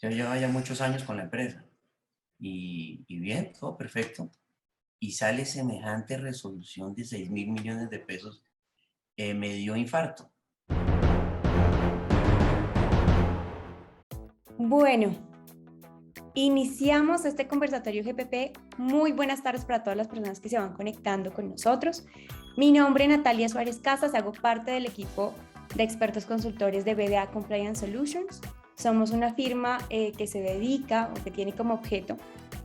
Yo llevaba ya muchos años con la empresa y bien, todo perfecto. Y sale semejante resolución de 6.000 millones de pesos, me dio infarto. Bueno, iniciamos este conversatorio GPP. Muy buenas tardes para todas las personas que se van conectando con nosotros. Mi nombre es Natalia Suárez Casas, hago parte del equipo de expertos consultores de BDA Compliance Solutions. Somos una firma que se dedica o que tiene como objeto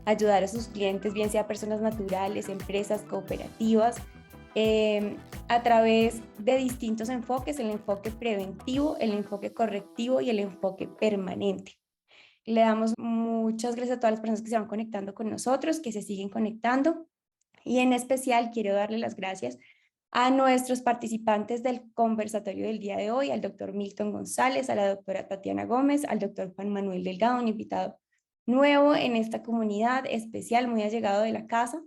ayudar a sus clientes, bien sea personas naturales, empresas, cooperativas, a través de distintos enfoques: el enfoque preventivo, el enfoque correctivo y el enfoque permanente. Le damos muchas gracias a todas las personas que se van conectando con nosotros, que se siguen conectando, y en especial quiero darle las gracias a nuestros participantes del conversatorio del día de hoy, al doctor Milton González, a la doctora Tatiana Gómez, al doctor Juan Manuel Delgado, un invitado nuevo en esta comunidad especial, muy allegado de la casa,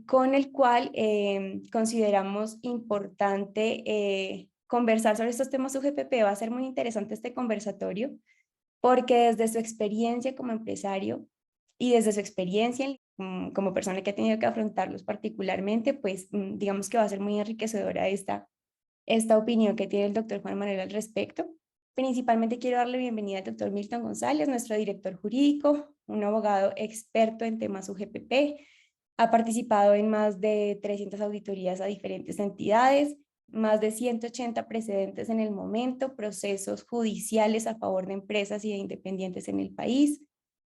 con el cual consideramos importante conversar sobre estos temas UGPP. Va a ser muy interesante este conversatorio porque desde su experiencia como empresario y desde su experiencia como persona que ha tenido que afrontarlos particularmente, pues digamos que va a ser muy enriquecedora esta opinión que tiene el doctor Juan Manuel al respecto. Principalmente quiero darle bienvenida al doctor Milton González, nuestro director jurídico, un abogado experto en temas UGPP. Ha participado en más de 300 auditorías a diferentes entidades, más de 180 precedentes en el momento, procesos judiciales a favor de empresas y de independientes en el país,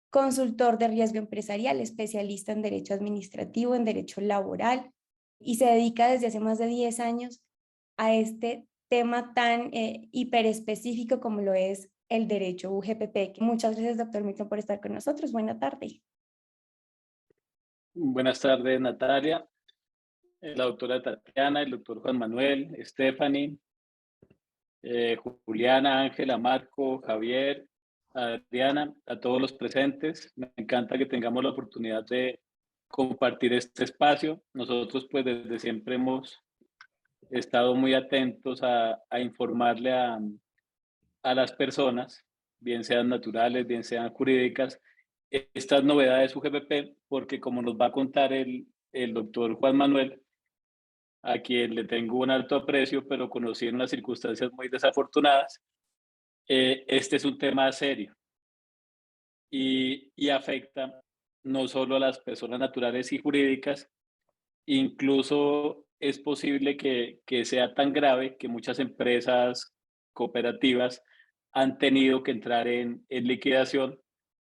consultor de riesgo empresarial, especialista en derecho administrativo, en derecho laboral, y se dedica desde hace más de 10 años a este tema tan hiperespecífico como lo es el derecho UGPP. Muchas gracias, doctor Milton, por estar con nosotros. Buena tarde. Buenas tardes, Natalia, la doctora Tatiana, el doctor Juan Manuel, Stephanie, Juliana, Ángela, Marco, Javier, Adriana, a todos los presentes. Me encanta que tengamos la oportunidad de compartir este espacio. Nosotros pues desde siempre hemos estado muy atentos a informarle a las personas, bien sean naturales, bien sean jurídicas, estas novedades UGPP, porque como nos va a contar el doctor Juan Manuel, a quien le tengo un alto aprecio, pero conocí en unas circunstancias muy desafortunadas, este es un tema serio y afecta no solo a las personas naturales y jurídicas, incluso es posible que sea tan grave que muchas empresas cooperativas han tenido que entrar en liquidación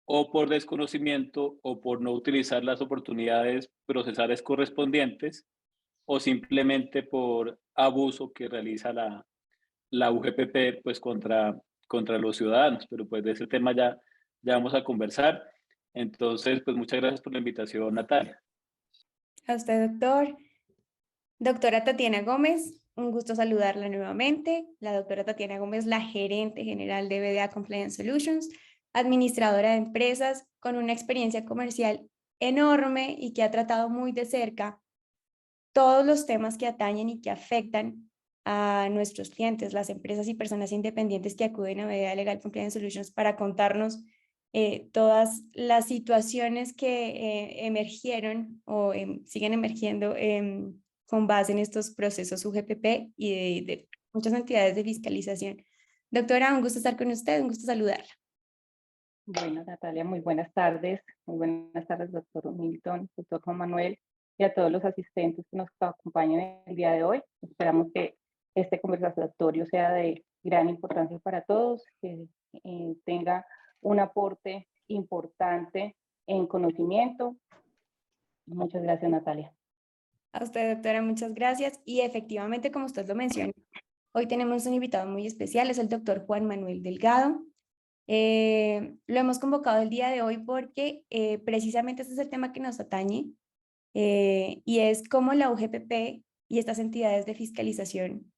o por desconocimiento o por no utilizar las oportunidades procesales correspondientes o simplemente por abuso que realiza la UGPP pues contra los ciudadanos. Pero pues de ese tema ya vamos a conversar. Entonces, pues muchas gracias por la invitación, Natalia. A usted, doctor. Doctora Tatiana Gómez, un gusto saludarla nuevamente. La doctora Tatiana Gómez, la gerente general de BDA Compliance Solutions, administradora de empresas con una experiencia comercial enorme y que ha tratado muy de cerca todos los temas que atañen y que afectan a nuestros clientes, las empresas y personas independientes que acuden a BDA Legal Compliance Solutions para contarnos todas las situaciones que emergieron o siguen emergiendo con base en estos procesos UGPP y de muchas entidades de fiscalización. Doctora, un gusto estar con usted, un gusto saludarla. Bueno, Natalia, muy buenas tardes. Muy buenas tardes, doctor Milton, doctor Juan Manuel, y a todos los asistentes que nos acompañan el día de hoy. Esperamos que este conversatorio sea de gran importancia para todos, que tenga un aporte importante en conocimiento. Muchas gracias, Natalia. A usted, doctora, muchas gracias. Y efectivamente, como usted lo mencionó, hoy tenemos un invitado muy especial, es el doctor Juan Manuel Delgado. Lo hemos convocado el día de hoy porque precisamente este es el tema que nos atañe, y es cómo la UGPP y estas entidades de fiscalización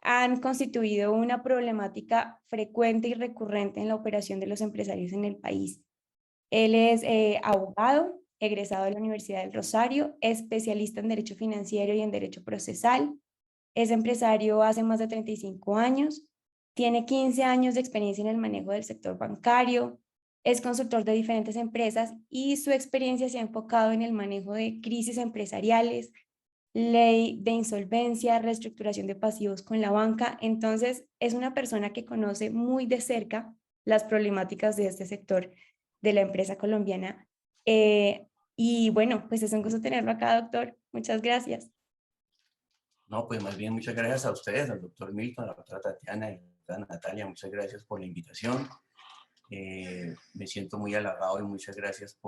han constituido una problemática frecuente y recurrente en la operación de los empresarios en el país. Él es abogado, egresado de la Universidad del Rosario, especialista en Derecho Financiero y en Derecho Procesal. Es empresario hace más de 35 años, tiene 15 años de experiencia en el manejo del sector bancario, es consultor de diferentes empresas y su experiencia se ha enfocado en el manejo de crisis empresariales, ley de insolvencia, reestructuración de pasivos con la banca. Entonces, es una persona que conoce muy de cerca las problemáticas de este sector de la empresa colombiana. Y bueno, pues es un gusto tenerlo acá, doctor. Muchas gracias. No, pues más bien muchas gracias a ustedes, al doctor Milton, a la doctora Tatiana y a la doctora Natalia, muchas gracias por la invitación. Me siento muy halagado y muchas gracias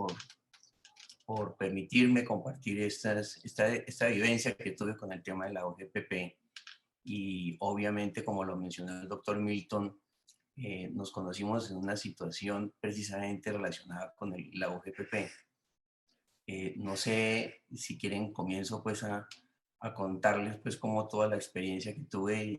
por permitirme compartir esta vivencia que tuve con el tema de la OGPP. Y obviamente, como lo mencionó el doctor Milton, nos conocimos en una situación precisamente relacionada con la OGPP. No sé si quieren, comienzo pues a contarles pues como toda la experiencia que tuve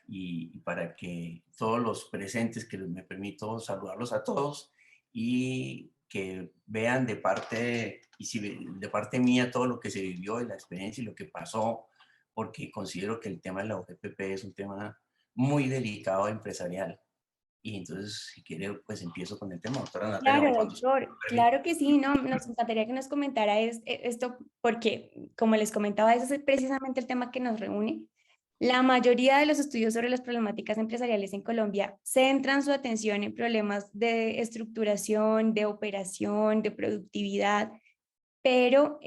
y para que todos los presentes, que me permito saludarlos a todos y que vean de parte, y si de parte mía todo lo que se vivió y la experiencia y lo que pasó, porque considero que el tema de la OGPP es un tema muy delicado empresarial. Y entonces, si quiere, pues empiezo con el tema, doctora Natalia, Claro, cuando se me doctor, permita. claro que sí, no, nos encantaría que nos comentara esto, porque, como les comentaba, ese es precisamente el tema que nos reúne. La mayoría de los estudios sobre las problemáticas empresariales en Colombia centran su atención en problemas de estructuración, de operación, de productividad, pero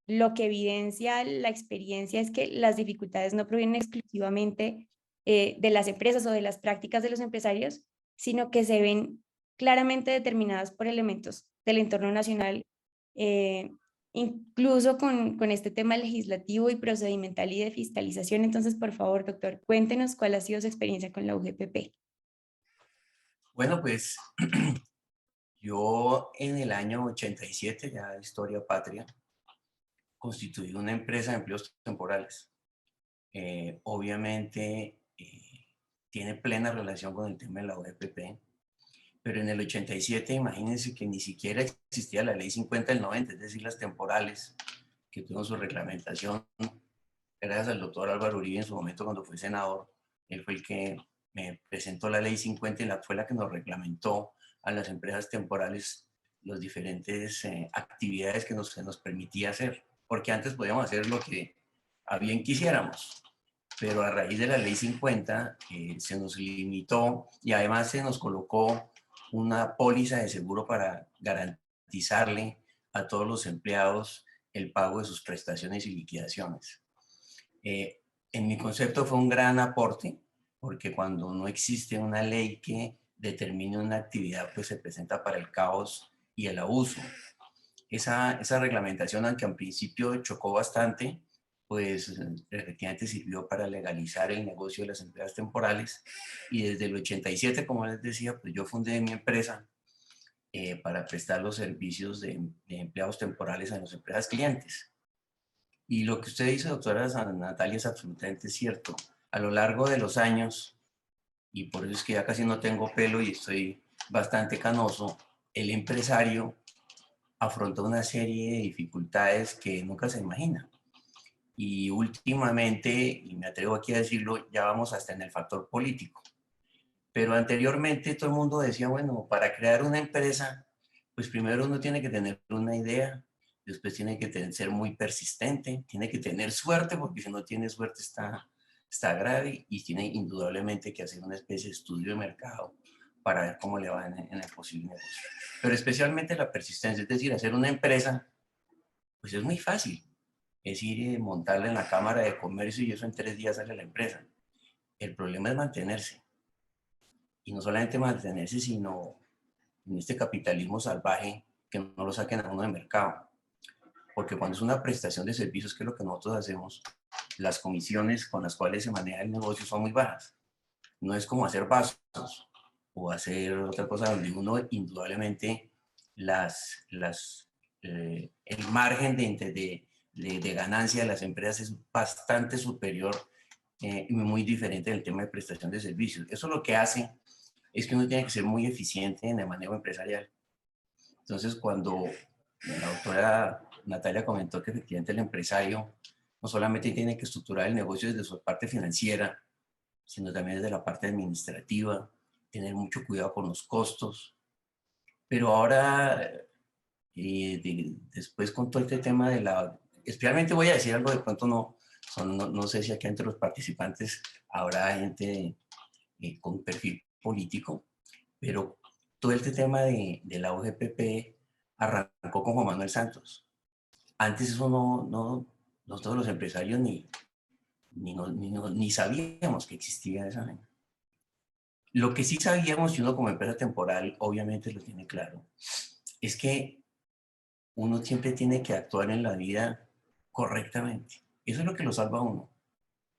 lo que evidencia la experiencia es que las dificultades no provienen exclusivamente de las empresas o de las prácticas de los empresarios, sino que se ven claramente determinadas por elementos del entorno nacional, eh, incluso con este tema legislativo y procedimental y de fiscalización. Entonces, por favor, doctor, cuéntenos cuál ha sido su experiencia con la UGPP. Bueno, pues yo en el año 87, ya historia patria, constituí una empresa de empleos temporales. Obviamente tiene plena relación con el tema de la OGPP, pero en el 87 imagínense que ni siquiera existía la ley 50 del 90, es decir, las temporales, que tuvo su reglamentación gracias al doctor Álvaro Uribe en su momento cuando fue senador. Él fue el que me presentó la ley 50 y fue la que nos reglamentó a las empresas temporales las diferentes actividades que se nos permitía hacer, porque antes podíamos hacer lo que a bien quisiéramos, pero a raíz de la ley 50 se nos limitó y además se nos colocó una póliza de seguro para garantizarle a todos los empleados el pago de sus prestaciones y liquidaciones. En mi concepto fue un gran aporte, porque cuando no existe una ley que determine una actividad, pues se presenta para el caos y el abuso. Esa reglamentación, aunque al principio chocó bastante, pues efectivamente sirvió para legalizar el negocio de las empresas temporales. Y desde el 87, como les decía, pues yo fundé mi empresa para prestar los servicios de empleados temporales a las empresas clientes. Y lo que usted dice, doctora Natalia, es absolutamente cierto. A lo largo de los años, y por eso es que ya casi no tengo pelo y estoy bastante canoso, el empresario afrontó una serie de dificultades que nunca se imagina. Y últimamente, y me atrevo aquí a decirlo, ya vamos hasta en el factor político. Pero anteriormente todo el mundo decía, bueno, para crear una empresa, pues primero uno tiene que tener una idea, después tiene que ser muy persistente, tiene que tener suerte, porque si no tiene suerte está grave, y tiene indudablemente que hacer una especie de estudio de mercado para ver cómo le va en el posible negocio. Pero especialmente la persistencia, es decir, hacer una empresa, pues es muy fácil. Es ir montarla en la Cámara de Comercio y eso en 3 días sale la empresa. El problema es mantenerse. Y no solamente mantenerse, sino en este capitalismo salvaje que no lo saquen a uno de mercado. Porque cuando es una prestación de servicios, que es lo que nosotros hacemos, las comisiones con las cuales se maneja el negocio son muy bajas. No es como hacer vasos o hacer otra cosa donde uno indudablemente el margen de ganancia de las empresas es bastante superior y muy diferente del tema de prestación de servicios. Eso lo que hace es que uno tiene que ser muy eficiente en el manejo empresarial. Entonces, cuando la doctora Natalia comentó que efectivamente el empresario no solamente tiene que estructurar el negocio desde su parte financiera, sino también desde la parte administrativa, tener mucho cuidado con los costos, Pero ahora, después con todo este tema de la... Especialmente voy a decir algo, de pronto no sé si aquí entre los participantes habrá gente con perfil político, pero todo este tema de la OGPP arrancó con Juan Manuel Santos. Antes eso nosotros los empresarios ni sabíamos que existía esa vaina. Lo que sí sabíamos, y uno como empresa temporal obviamente lo tiene claro, es que uno siempre tiene que actuar en la vida correctamente. Eso es lo que lo salva a uno.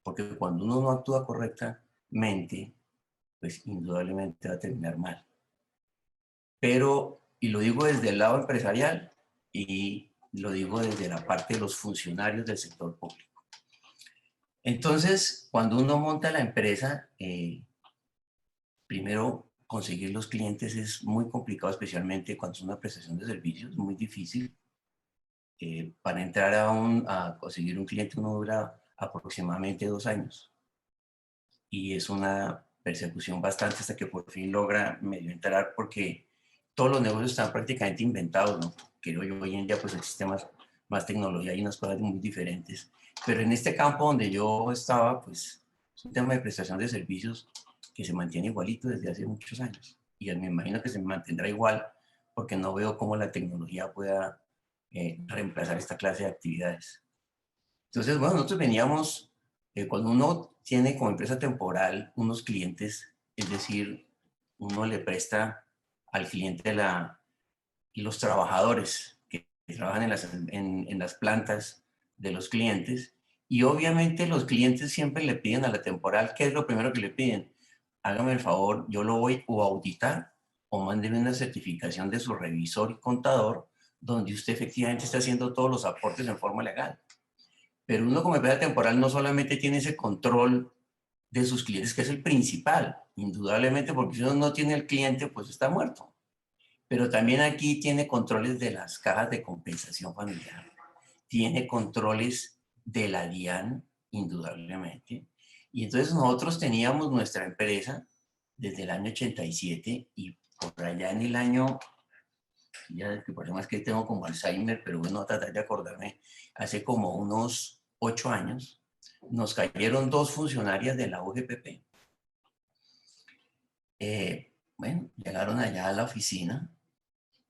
Porque cuando uno no actúa correctamente, pues indudablemente va a terminar mal. Pero, y lo digo desde el lado empresarial y lo digo desde la parte de los funcionarios del sector público. Entonces, cuando uno monta la empresa, primero conseguir los clientes es muy complicado, especialmente cuando es una prestación de servicios, muy difícil. Para entrar a conseguir un cliente uno dura aproximadamente 2 años. Y es una persecución bastante hasta que por fin logra medio entrar, porque todos los negocios están prácticamente inventados, ¿no? Creo yo, hoy en día pues existe más tecnología y unas cosas muy diferentes. Pero en este campo donde yo estaba, pues es un tema de prestación de servicios que se mantiene igualito desde hace muchos años. Y me imagino que se mantendrá igual porque no veo cómo la tecnología pueda reemplazar esta clase de actividades. Entonces, bueno, nosotros veníamos, cuando uno tiene como empresa temporal unos clientes, es decir, uno le presta al cliente los trabajadores que trabajan en las plantas de los clientes, y obviamente los clientes siempre le piden a la temporal, ¿qué es lo primero que le piden? Hágame el favor, yo lo voy o a auditar o mándeme una certificación de su revisor y contador donde usted efectivamente está haciendo todos los aportes en forma legal. Pero uno como empresa temporal no solamente tiene ese control de sus clientes, que es el principal, indudablemente, porque si uno no tiene el cliente, pues está muerto. Pero también aquí tiene controles de las cajas de compensación familiar, tiene controles de la DIAN, indudablemente. Y entonces nosotros teníamos nuestra empresa desde el año 87 y por allá en el año, ya el problema es que tengo como Alzheimer, pero bueno, a tratar de acordarme, hace como unos 8 años, nos cayeron 2 funcionarias de la UGPP. Bueno, llegaron allá a la oficina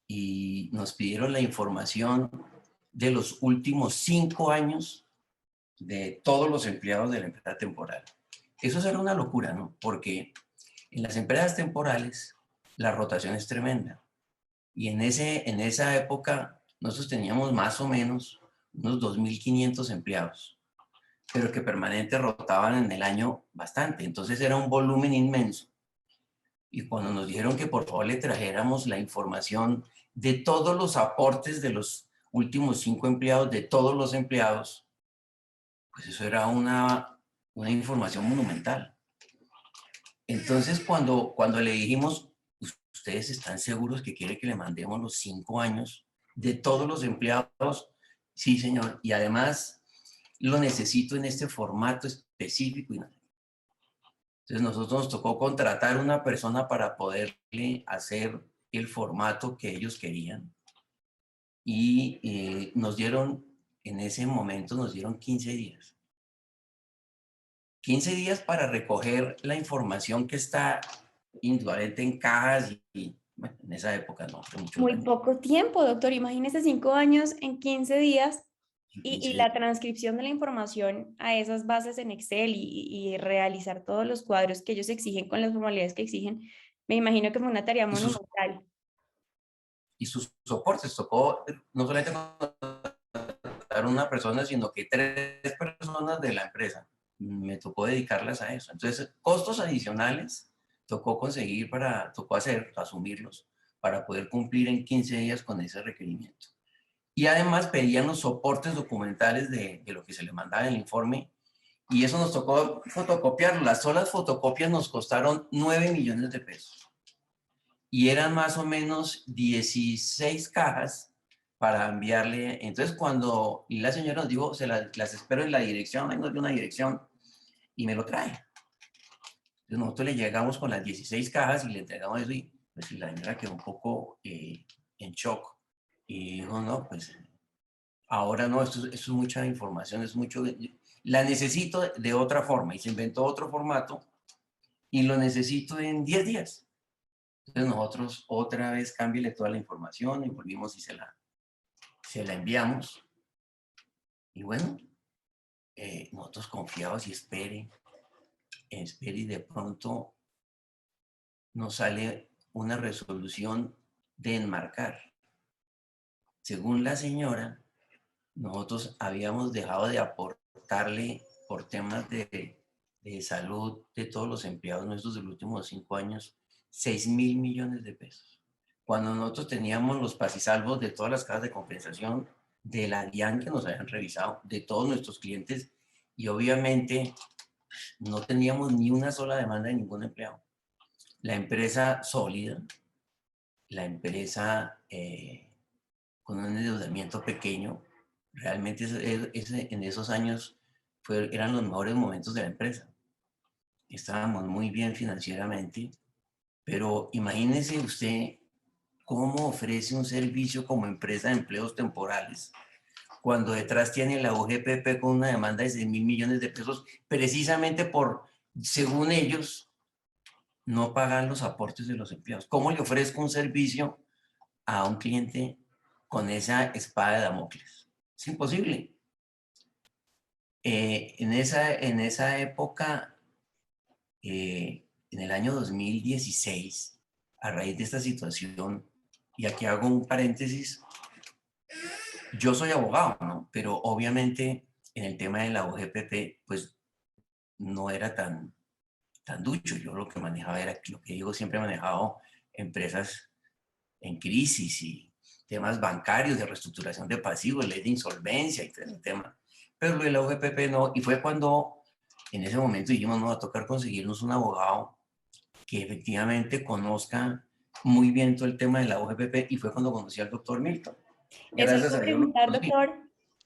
y nos pidieron la información de los últimos 5 años de todos los empleados de la empresa temporal. Eso era una locura, ¿no? Porque en las empresas temporales la rotación es tremenda. Y en esa época nosotros teníamos más o menos unos 2.500 empleados, pero que permanente rotaban en el año bastante. Entonces era un volumen inmenso. Y cuando nos dijeron que por favor le trajéramos la información de todos los aportes de los últimos 5 empleados, de todos los empleados, pues eso era una información monumental. Entonces cuando le dijimos, ¿ustedes están seguros que quiere que le mandemos los 5 años de todos los empleados? Sí, señor. Y además lo necesito en este formato específico. Entonces nosotros nos tocó contratar una persona para poderle hacer el formato que ellos querían. Y en ese momento nos dieron 15 días. 15 días para recoger la información que está indudablemente en cajas y bueno, en esa época no, fue mucho Muy años. poco tiempo, doctor. Imagínese 5 años en 15 días y 15 la transcripción de la información a esas bases en Excel y realizar todos los cuadros que ellos exigen con las formalidades que exigen. Me imagino que fue una tarea monumental. y sus soportes. Tocó no solamente contratar una persona, sino que 3 personas de la empresa. Me tocó dedicarlas a eso. Entonces, costos adicionales tocó asumirlos para poder cumplir en 15 días con ese requerimiento. Y además pedían los soportes documentales de lo que se le mandaba en el informe, y eso nos tocó fotocopiarlo. Las solas fotocopias nos costaron 9 millones de pesos. Y eran más o menos 16 cajas para enviarle. Entonces, cuando la señora nos dijo, las espero en la dirección, ahí nos dio una dirección y me lo trae. Entonces, nosotros le llegamos con las 16 cajas y le entregamos eso y pues la señora quedó un poco shock y dijo, no, pues ahora no, esto es mucha información, es mucho, la necesito de otra forma y se inventó otro formato y lo necesito en 10 días. Entonces nosotros otra vez cámbiale toda la información y volvimos y se la enviamos. Y bueno, nosotros confiados y espere y de pronto nos sale una resolución de enmarcar. Según la señora, nosotros habíamos dejado de aportarle por temas de salud de todos los empleados nuestros de los últimos 5 años, 6.000 millones de pesos. Cuando nosotros teníamos los pasisalvos de todas las casas de compensación, de la DIAN que nos habían revisado, de todos nuestros clientes, y obviamente no teníamos ni una sola demanda de ningún empleado. La empresa sólida, la empresa con un endeudamiento pequeño, realmente en esos años eran los mejores momentos de la empresa. Estábamos muy bien financieramente, pero imagínese usted cómo ofrece un servicio como empresa de empleos temporales cuando detrás tiene la UGPP con una demanda de 6.000 millones de pesos, precisamente por, según ellos, no pagar los aportes de los empleados. ¿Cómo le ofrezco un servicio a un cliente con esa espada de Damocles? Es imposible. En esa época, en el año 2016, a raíz de esta situación, y aquí hago un paréntesis, yo soy abogado, ¿no? Pero obviamente en el tema de la OGPP, pues no era tan ducho. Yo lo que manejaba era lo que digo, siempre he manejado empresas en crisis y temas bancarios, de reestructuración de pasivos, ley de insolvencia y todo ese tema. Pero lo de la OGPP no, y fue cuando en ese momento dijimos, no, va a tocar conseguirnos un abogado que efectivamente conozca muy bien todo el tema de la OGPP, y fue cuando conocí al doctor Milton. Eso le Gracias iba a a Dios lo preguntar, conocí. doctor,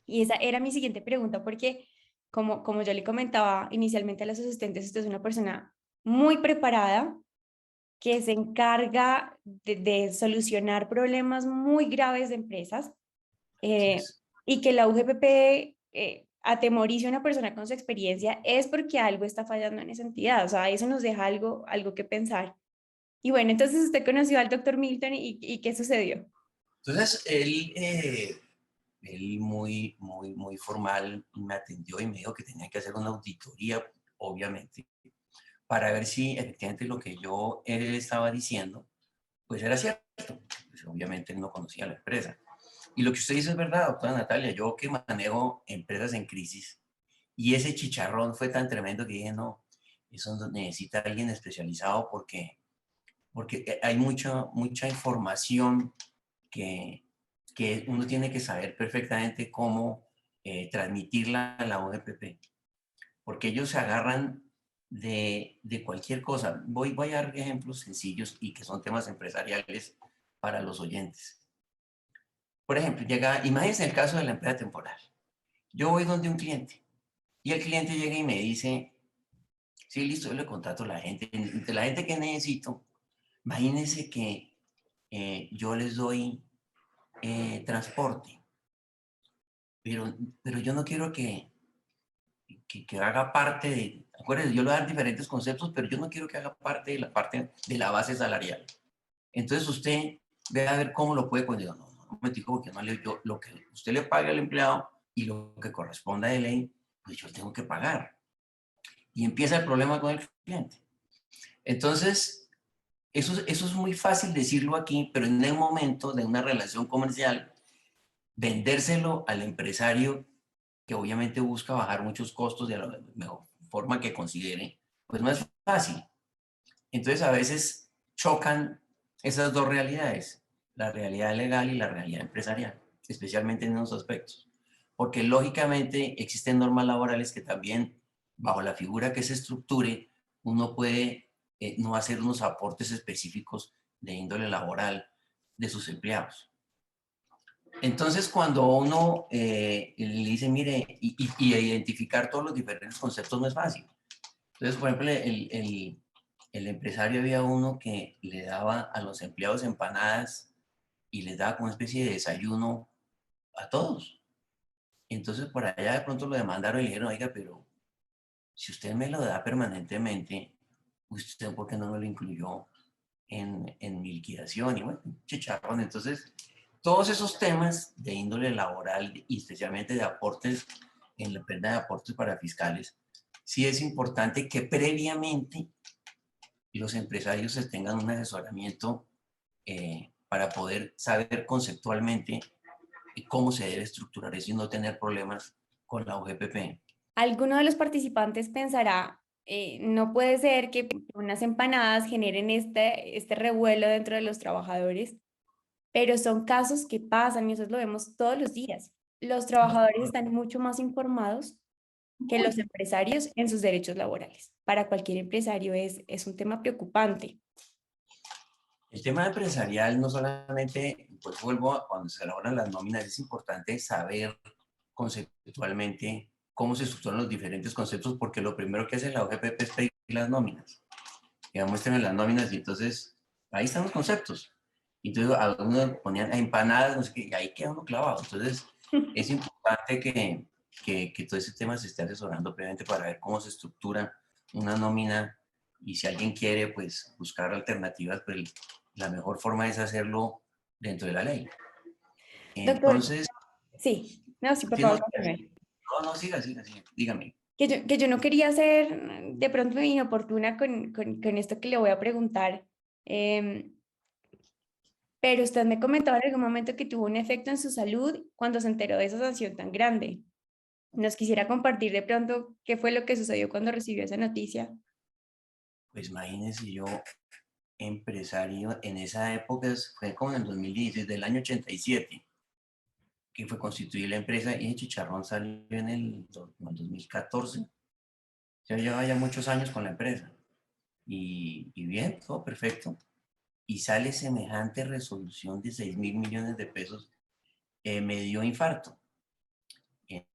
y esa era mi siguiente pregunta, porque como yo le comentaba inicialmente a los asistentes, usted es una persona muy preparada que se encarga de solucionar problemas muy graves de empresas, y que la UGPP atemorice a una persona con su experiencia es porque algo está fallando en esa entidad. O sea, eso nos deja algo que pensar. Y bueno, entonces usted conoció al doctor Milton y ¿qué sucedió? Entonces, él muy formal me atendió y me dijo que tenía que hacer una auditoría, obviamente, para ver si efectivamente lo que él estaba diciendo, pues era cierto. Pues obviamente él no conocía la empresa. Y lo que usted dice es verdad, doctora Natalia. Yo que manejo empresas en crisis, y ese chicharrón fue tan tremendo que dije, no, eso necesita alguien especializado porque hay mucha información que uno tiene que saber perfectamente cómo transmitirla a la OGPP, porque ellos se agarran de cualquier cosa. Voy a dar ejemplos sencillos y que son temas empresariales para los oyentes. Por ejemplo, imagínense el caso de la empresa temporal. Yo voy donde un cliente y el cliente llega y me dice, sí, listo, yo le contrato a la gente. Entre la gente que necesito, imagínense que yo les doy transporte, pero yo no quiero que haga parte de, acuérdense, yo le voy a dar diferentes conceptos, pero yo no quiero que haga parte de la base salarial. Entonces usted ve a ver cómo lo puede poner. No me digo, porque no yo, lo que usted le paga al empleado y lo que corresponda de ley, pues yo tengo que pagar. Y empieza el problema con el cliente. Entonces, eso es muy fácil decirlo aquí, pero en el momento de una relación comercial, vendérselo al empresario que obviamente busca bajar muchos costos de la mejor forma que considere, pues no es fácil. Entonces a veces chocan esas dos realidades, la realidad legal y la realidad empresarial, especialmente en esos aspectos. Porque lógicamente existen normas laborales que también, bajo la figura que se estructure, uno puede no hacer unos aportes específicos de índole laboral de sus empleados. Entonces, cuando uno le dice, mire, y identificar todos los diferentes conceptos no es fácil. Entonces, por ejemplo, el empresario, había uno que le daba a los empleados empanadas y les daba como una especie de desayuno a todos. Entonces por allá de pronto lo demandaron y le dijeron, oiga, pero si usted me lo da permanentemente, ¿usted por qué no me lo incluyó en mi liquidación? Y bueno, chicharrón. Entonces, todos esos temas de índole laboral y especialmente de aportes, en la pérdida de aportes para fiscales, sí es importante que previamente los empresarios tengan un asesoramiento para poder saber conceptualmente cómo se debe estructurar eso y no tener problemas con la OGPP. Alguno de los participantes pensará, no puede ser que unas empanadas generen este revuelo dentro de los trabajadores, pero son casos que pasan y eso lo vemos todos los días. Los trabajadores están mucho más informados que los empresarios en sus derechos laborales. Para cualquier empresario es un tema preocupante. El tema empresarial no solamente, pues vuelvo a cuando se elaboran las nóminas, es importante saber conceptualmente cómo se estructuran los diferentes conceptos, porque lo primero que hace la OGPP es pedir las nóminas. Ya muéstrenme las nóminas y entonces ahí están los conceptos. Entonces algunos ponían empanadas, no sé qué, y ahí queda uno clavado. Entonces es importante que todo ese tema se esté asesorando previamente para ver cómo se estructura una nómina y si alguien quiere pues buscar alternativas, pues la mejor forma es hacerlo dentro de la ley. Doctor, Entonces, sí, no, sí, por ¿qué no, favor, continúe. no, siga, dígame. Que yo no quería ser de pronto inoportuna con esto que le voy a preguntar, pero usted me comentaba en algún momento que tuvo un efecto en su salud cuando se enteró de esa sanción tan grande. ¿Nos quisiera compartir de pronto qué fue lo que sucedió cuando recibió esa noticia? Pues imagínense yo, empresario en esa época, fue como en el 2016, del año 87, que fue constituir la empresa y el chicharrón salió en el 2014. Ya llevaba ya muchos años con la empresa y bien, todo perfecto. Y sale semejante resolución de 6.000 millones de pesos, me dio infarto.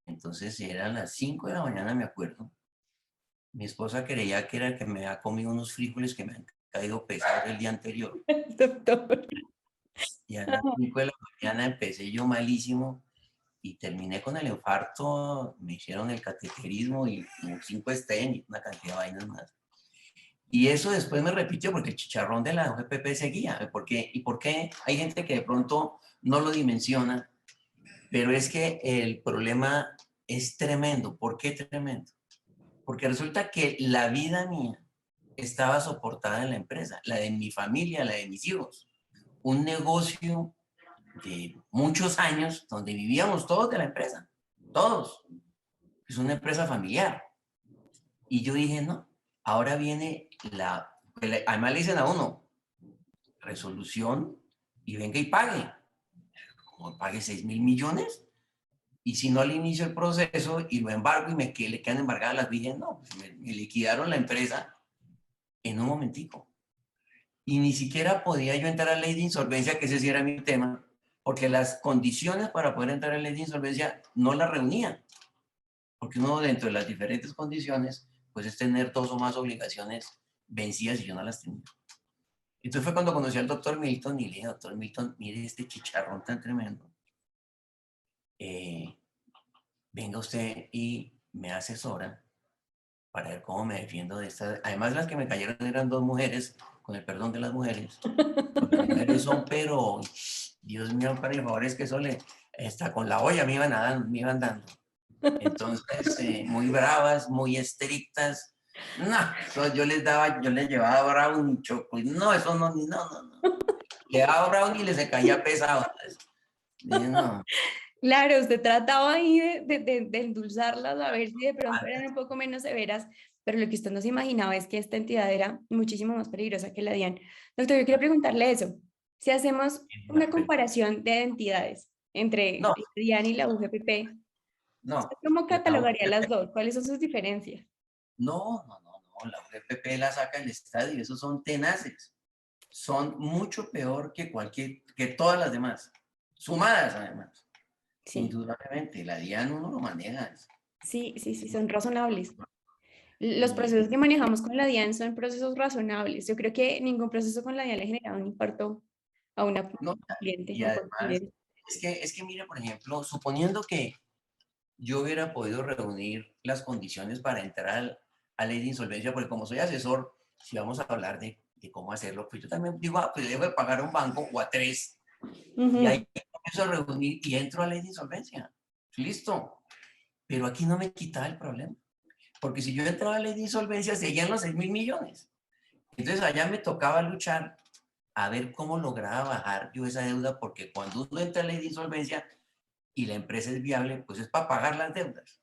Entonces eran las 5 de la mañana, me acuerdo. Mi esposa creía que era el que me había comido unos frijoles que me han caído pesados el día anterior. Doctor. Y a las 5 de la mañana empecé yo malísimo y terminé con el infarto. Me hicieron el cateterismo y como 5 stents y una cantidad de vainas más. Y eso después me repitió porque el chicharrón de la OGPP seguía. ¿Y por qué? Hay gente que de pronto no lo dimensiona, pero es que el problema es tremendo. ¿Por qué tremendo? Porque resulta que la vida mía estaba soportada en la empresa, la de mi familia, la de mis hijos. Un negocio de muchos años donde vivíamos todos de la empresa, todos. Es una empresa familiar. Y yo dije, no, ahora viene además le dicen a uno, resolución y venga y pague. Como pague 6.000 millones. Y si no, al inicio del proceso y lo embargo y le quedan embargadas las villas, no, pues me liquidaron la empresa en un momentico. Y ni siquiera podía yo entrar a ley de insolvencia, que ese sí era mi tema, porque las condiciones para poder entrar a ley de insolvencia no las reunía. Porque uno dentro de las diferentes condiciones, pues es tener 2 o más obligaciones vencidas y yo no las tenía. Entonces fue cuando conocí al doctor Milton y le dije, doctor Milton, mire este chicharrón tan tremendo. Venga usted y me asesora para ver cómo me defiendo de estas. Además, las que me cayeron eran 2 mujeres, con el perdón de las mujeres. Las mujeres son, pero, Dios mío, para el favor, es que eso está con la olla, me iban dando. Entonces, muy bravas, muy estrictas. No, yo les llevaba brownie, chocolate. No, eso no. Le daba brownie y le se caía pesado. Dije, no. Claro, usted trataba ahí de endulzarlas, a ver si de pronto eran un poco menos severas, pero lo que usted no se imaginaba es que esta entidad era muchísimo más peligrosa que la DIAN. Doctor, yo quiero preguntarle eso. Si hacemos una comparación de entidades entre No, la DIAN y la UGPP, ¿usted no. cómo La catalogaría las UGPP, dos? ¿Cuáles son sus diferencias? no. La UGPP la saca el estadio. Esos son tenaces. Son mucho peor que todas las demás. Sumadas, además. Sí, Indudablemente. La DIAN uno lo maneja. sí, son razonables. Los Y procesos que manejamos con la DIAN son procesos razonables. Yo creo que ningún proceso con la DIAN le genera un infarto a una No, cliente. y A un además, cliente. es que mira, por ejemplo, suponiendo que yo hubiera podido reunir las condiciones para entrar a ley de insolvencia, porque como soy asesor, si vamos a hablar de cómo hacerlo, pues yo también digo, pues le debo de pagar a un banco o a tres, y ahí empiezo a reunir y entro a ley de insolvencia. Listo. Pero aquí no me quitaba el problema, porque si yo entraba a ley de insolvencia, seguían los 6.000 millones. Entonces allá me tocaba luchar a ver cómo lograba bajar yo esa deuda, porque cuando uno entra a ley de insolvencia y la empresa es viable, pues es para pagar las deudas.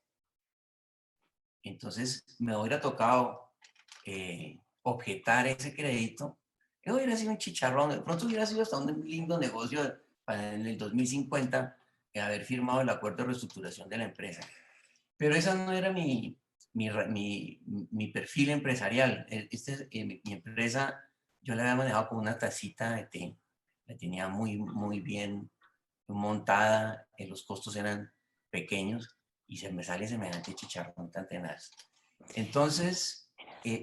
Entonces me hubiera tocado objetar ese crédito. Eso hubiera sido un chicharrón, de pronto hubiera sido hasta un lindo negocio para en el 2050 haber firmado el acuerdo de reestructuración de la empresa. Pero esa no era mi perfil empresarial. Mi empresa, yo la había manejado con una tacita de té, la tenía muy, muy bien montada, los costos eran pequeños y se me sale semejante chicharrón tan tenaz. Entonces,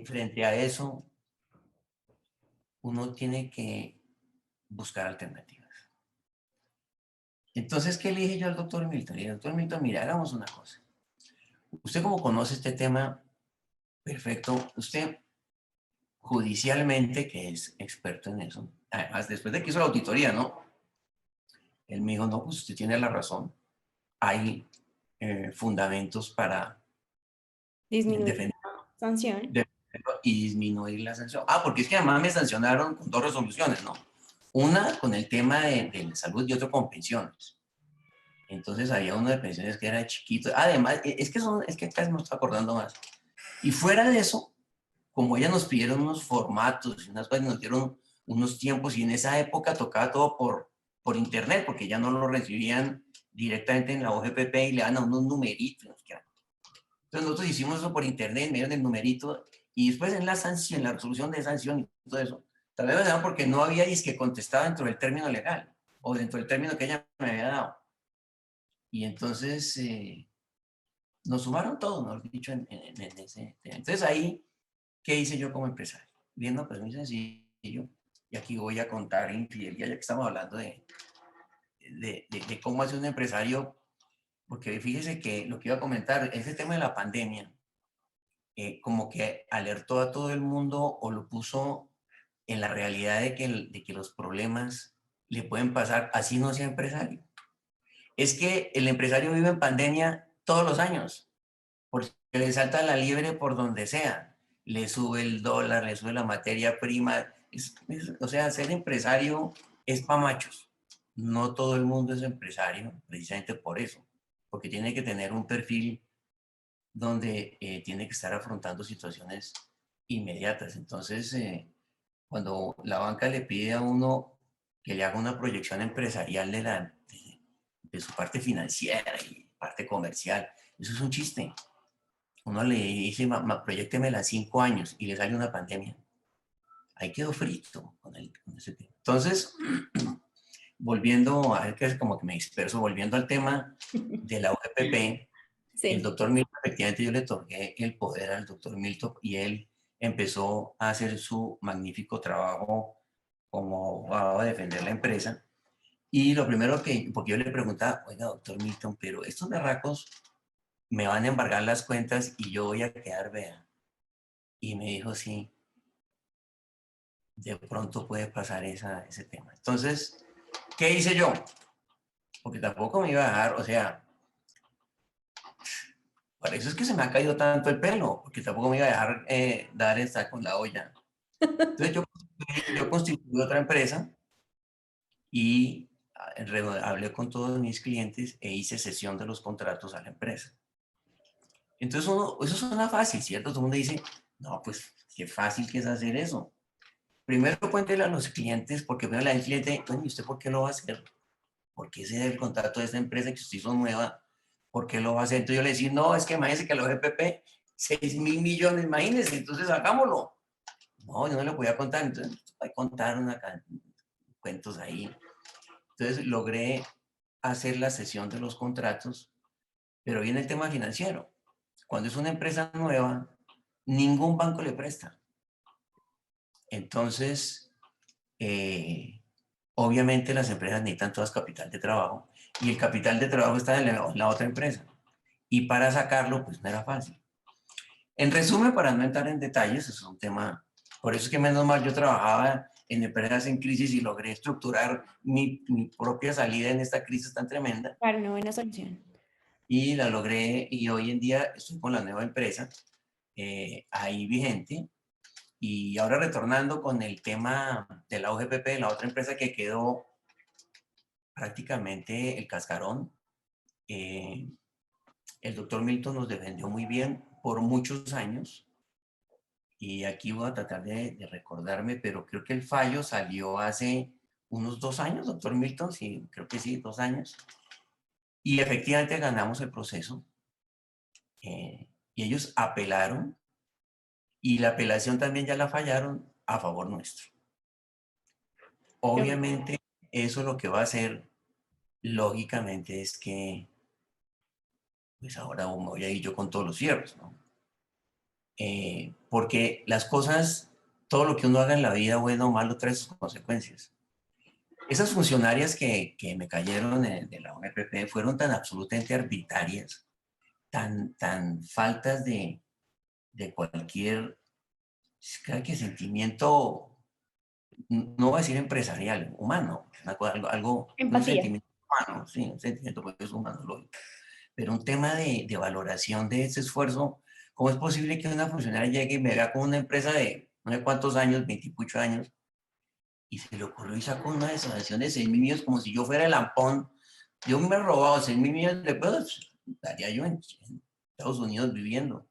frente a eso, uno tiene que buscar alternativas. Entonces, ¿qué le dije yo al doctor Milton? Y el doctor Milton, mira, hagamos una cosa. Usted como conoce este tema perfecto, usted judicialmente, que es experto en eso, además, después de que hizo la auditoría, ¿no? Él me dijo, no, pues usted tiene la razón. Hay fundamentos para Disminuir defender la sanción. y disminuir la sanción. Ah, porque es que además me sancionaron con dos resoluciones, ¿no? Una con el tema de salud y otro con pensiones. Entonces había uno de pensiones que era chiquito. Además, es que casi me estoy acordando más. Y fuera de eso, como ellas nos pidieron unos formatos y unas cosas, nos dieron unos tiempos y en esa época tocaba todo por internet, porque ya no lo recibían directamente en la OGPP y le dan a unos numeritos. Entonces nosotros hicimos eso por internet, me dieron el numerito y después en la sanción, en la resolución de sanción y todo eso, tal vez me daban porque no había disque contestado dentro del término legal o dentro del término que ella me había dado. Y entonces nos sumaron todo, mejor dicho, en ese tema. Entonces ahí, ¿qué hice yo como empresario? Viendo, pues muy sencillo, y aquí voy a contar infidelidad, ya que estamos hablando de cómo hace un empresario, porque fíjese que lo que iba a comentar, ese tema de la pandemia, como que alertó a todo el mundo o lo puso en la realidad de que los problemas le pueden pasar así no sea empresario. Es que el empresario vive en pandemia todos los años, porque le salta la liebre por donde sea. Le sube el dólar, le sube la materia prima. O sea, ser empresario es para machos. No todo el mundo es empresario, precisamente por eso, porque tiene que tener un perfil donde tiene que estar afrontando situaciones inmediatas. Entonces, cuando la banca le pide a uno que le haga una proyección empresarial de su parte financiera y parte comercial, eso es un chiste. Uno le dice, proyectémela 5 años y le sale una pandemia. Ahí quedó frito con ese tema. Entonces, volviendo a ver que es como que me disperso, volviendo al tema de la OGPP, el Sí. doctor Milton, efectivamente yo le otorgué el poder al doctor Milton y él empezó a hacer su magnífico trabajo como abogado a defender la empresa. Y lo primero que, porque yo le preguntaba, oiga, doctor Milton, pero estos berracos me van a embargar las cuentas y yo voy a quedar, vea. Y me dijo, sí, de pronto puede pasar ese tema. Entonces, ¿qué hice yo? Porque tampoco me iba a dejar, o sea, por eso es que se me ha caído tanto el pelo, porque tampoco me iba a dejar dar esta con la olla. Entonces yo constituí otra empresa y hablé con todos mis clientes e hice cesión de los contratos a la empresa. Entonces eso suena fácil, ¿cierto? Todo el mundo dice, no, pues qué fácil que es hacer eso. Primero cuéntele a los clientes, porque primero le da el cliente, bueno, ¿y usted por qué lo va a hacer? ¿Por qué ese es el contrato de esta empresa que usted hizo nueva? ¿Por qué lo va a hacer? Entonces yo le decía, no, es que imagínese que los GPP, 6.000 millones, imagínese, entonces hagámoslo. No, yo no le voy a contar, entonces voy a contar cuentos ahí. Entonces logré hacer la cesión de los contratos, pero viene el tema financiero. Cuando es una empresa nueva, ningún banco le presta. Entonces, obviamente las empresas necesitan todas capital de trabajo y el capital de trabajo está en la otra empresa. Y para sacarlo, pues no era fácil. En resumen, para no entrar en detalles, es un tema, por eso es que menos mal yo trabajaba en empresas en crisis y logré estructurar mi propia salida en esta crisis tan tremenda. Claro, una buena solución. Y la logré y hoy en día estoy con la nueva empresa ahí vigente. Y ahora retornando con el tema de la UGPP, la otra empresa que quedó prácticamente el cascarón, el doctor Milton nos defendió muy bien por muchos años. Y aquí voy a tratar de recordarme, pero creo que el fallo salió hace unos 2 años, doctor Milton, sí, creo que sí, 2 años. Y efectivamente ganamos el proceso. Y ellos apelaron y la apelación también ya la fallaron a favor nuestro. Obviamente, eso lo que va a hacer, lógicamente, es que, pues ahora me voy a ir yo con todos los fierros, ¿no? Porque las cosas, todo lo que uno haga en la vida, bueno o malo, trae sus consecuencias. Esas funcionarias que me cayeron de la ONPP fueron tan absolutamente arbitrarias, tan faltas de cualquier, creo que sentimiento, no voy a decir empresarial, humano, un Empatía. sentimiento humano, sí, un sentimiento pues, es humano, lógico, pero un tema de valoración de ese esfuerzo. ¿Cómo es posible que una funcionaria llegue y me vea con una empresa de no sé cuántos años, 28 años, y se le ocurrió y sacó una desoneración de 6.000 millones como si yo fuera el ampón? Yo me he robado 6.000 millones de pesos, estaría yo en Estados Unidos viviendo.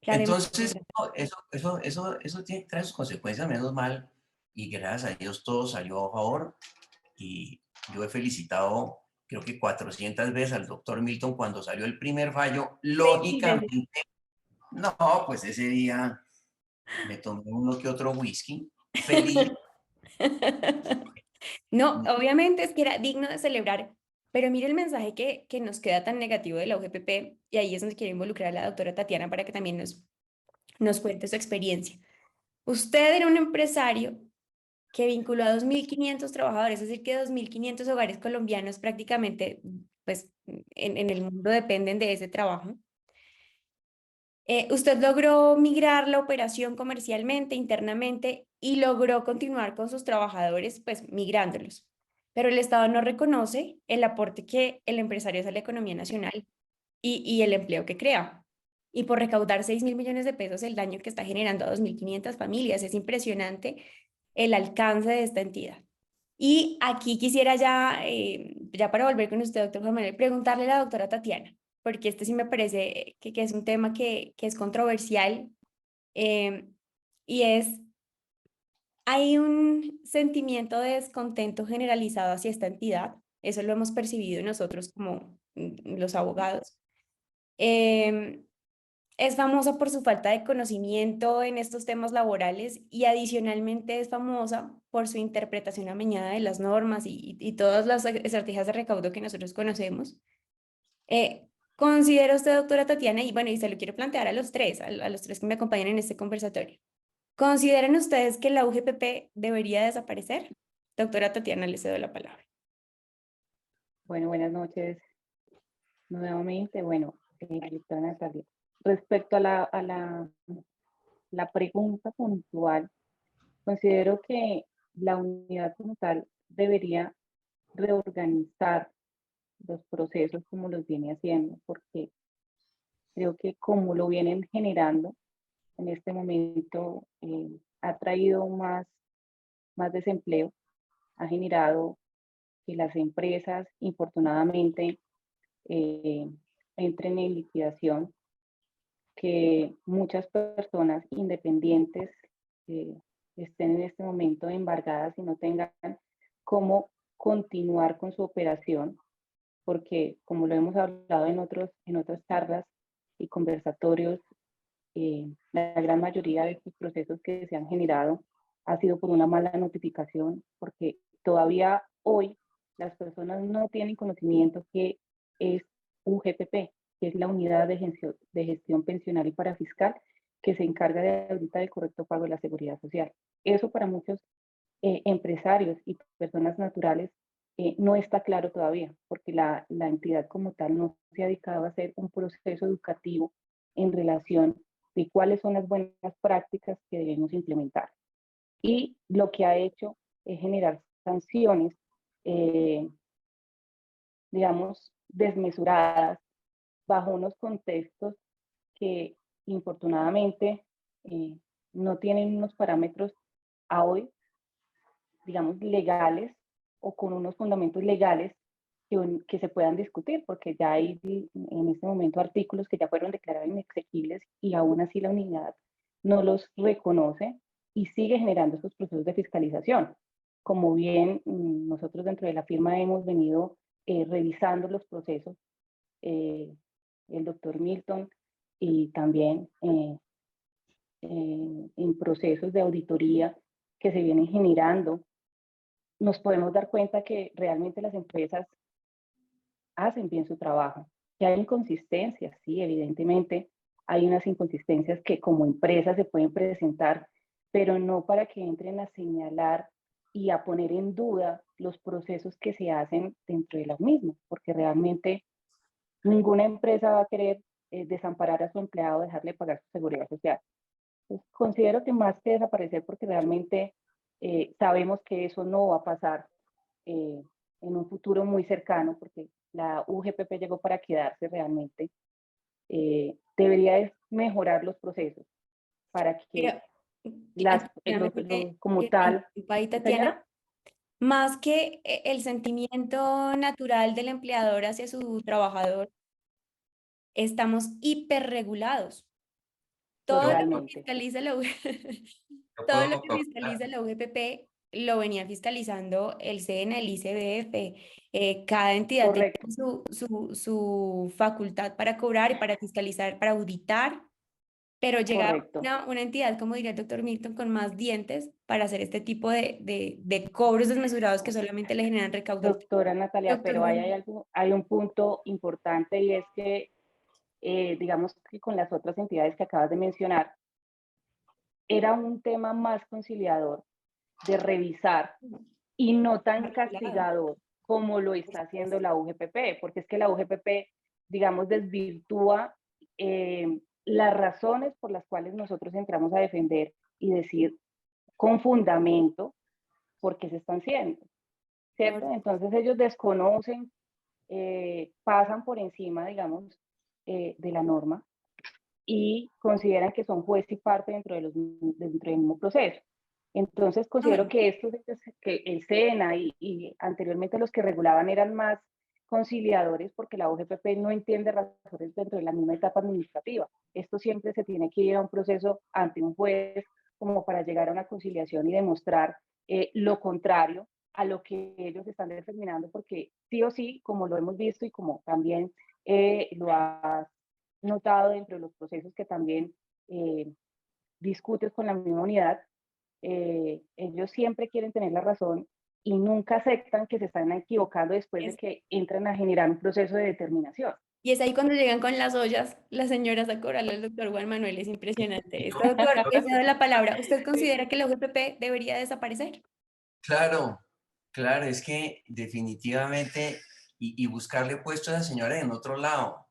Claro, Entonces, no, eso trae sus consecuencias, menos mal, y gracias a Dios todo salió a favor. Y yo he felicitado, creo que 400 veces al doctor Milton cuando salió el primer fallo. Lógicamente, no, pues ese día me tomé uno que otro whisky, feliz. No, obviamente es que era digno de celebrar, pero mire el mensaje que nos queda tan negativo de la UGPP, y ahí es donde quiero involucrar a la doctora Tatiana para que también nos cuente su experiencia. Usted era un empresario que vinculó a 2.500 trabajadores, es decir, que 2.500 hogares colombianos prácticamente, pues, en el mundo dependen de ese trabajo. Usted logró migrar la operación comercialmente, internamente, y logró continuar con sus trabajadores, pues, migrándolos. Pero el Estado no reconoce el aporte que el empresario hace a la economía nacional y el empleo que crea. Y por recaudar 6.000 millones de pesos, el daño que está generando a 2.500 familias. Es impresionante el alcance de esta entidad. Y aquí quisiera ya para volver con usted, doctor Juan Manuel, preguntarle a la doctora Tatiana, porque este sí me parece que es un tema que es controversial, eh, y es, hay un sentimiento de descontento generalizado hacia esta entidad, eso lo hemos percibido nosotros como los abogados. Eh, es famosa por su falta de conocimiento en estos temas laborales y adicionalmente es famosa por su interpretación amañada de las normas y todas las estrategias de recaudo que nosotros conocemos. ¿Considera usted, doctora Tatiana, y bueno, y se lo quiero plantear a los tres, a los tres que me acompañan en este conversatorio, ¿consideran ustedes que la UGPP debería desaparecer? Doctora Tatiana, le cedo la palabra. Bueno, buenas noches nuevamente. Bueno, doctora Natalia, respecto a la pregunta puntual, considero que la unidad como tal debería reorganizar los procesos como los viene haciendo, porque creo que como lo vienen generando en este momento, ha traído más desempleo, ha generado que las empresas, infortunadamente, entren en liquidación, que muchas personas independientes estén en este momento embargadas y no tengan cómo continuar con su operación, porque como lo hemos hablado en otras charlas y conversatorios, la gran mayoría de estos procesos que se han generado ha sido por una mala notificación, porque todavía hoy las personas no tienen conocimiento que es UGPP, que es la Unidad de Gestión Pensional y Parafiscal, que se encarga de ahorita del correcto pago de la seguridad social. Eso para muchos empresarios y personas naturales no está claro todavía, porque la entidad como tal no se ha dedicado a hacer un proceso educativo en relación de cuáles son las buenas prácticas que debemos implementar. Y lo que ha hecho es generar sanciones, digamos, desmesuradas, bajo unos contextos que infortunadamente no tienen unos parámetros a hoy, digamos, legales o con unos fundamentos legales que se puedan discutir, porque ya hay en este momento artículos que ya fueron declarados inexequibles y aún así la unidad no los reconoce y sigue generando estos procesos de fiscalización. Como bien nosotros dentro de la firma hemos venido revisando los procesos, el doctor Milton, y también en procesos de auditoría que se vienen generando, nos podemos dar cuenta que realmente las empresas hacen bien su trabajo. Que hay inconsistencias, sí, evidentemente hay unas inconsistencias que como empresa se pueden presentar, pero no para que entren a señalar y a poner en duda los procesos que se hacen dentro de las mismas, porque realmente ninguna empresa va a querer desamparar a su empleado, dejarle pagar su seguridad social. Pues considero que más que desaparecer, porque realmente sabemos que eso no va a pasar en un futuro muy cercano, porque la UGPP llegó para quedarse realmente, debería mejorar los procesos para que como tal... Tatiana, más que el sentimiento natural del empleador hacia su trabajador, estamos hiperregulados. Todo lo que fiscaliza la todo lo que fiscaliza la UGPP lo venía fiscalizando el SENA, el ICBF. Cada entidad tiene su facultad para cobrar y para fiscalizar, para auditar, pero llega una entidad, como diría el doctor Milton, con más dientes para hacer este tipo de cobros desmesurados que solamente le generan recaudación. Doctora Natalia, pero hay un punto importante, y es que digamos que con las otras entidades que acabas de mencionar, era un tema más conciliador de revisar y no tan castigador como lo está haciendo la UGPP, porque es que la UGPP, digamos, desvirtúa las razones por las cuales nosotros entramos a defender y decir con fundamento por qué se están haciendo, ¿cierto? Entonces ellos desconocen, pasan por encima, digamos, de la norma y consideran que son juez y parte dentro del mismo proceso. Entonces considero que esto, que el SENA y anteriormente los que regulaban eran más conciliadores, porque la OGPP no entiende razones dentro de la misma etapa administrativa. Esto siempre se tiene que ir a un proceso ante un juez como para llegar a una conciliación y demostrar lo contrario a lo que ellos están determinando, porque sí o sí, como lo hemos visto y como también lo has notado dentro de los procesos que también discutes con la misma unidad, ellos siempre quieren tener la razón y nunca aceptan que se están equivocando después de que entran a generar un proceso de determinación. Y es ahí cuando llegan con las ollas las señoras a cobrarle al doctor Juan Manuel, es impresionante. Doctor, le cedo la palabra. ¿Usted considera que la UGPP debería desaparecer? Claro, claro, es que definitivamente, y buscarle puesto a la señora en otro lado.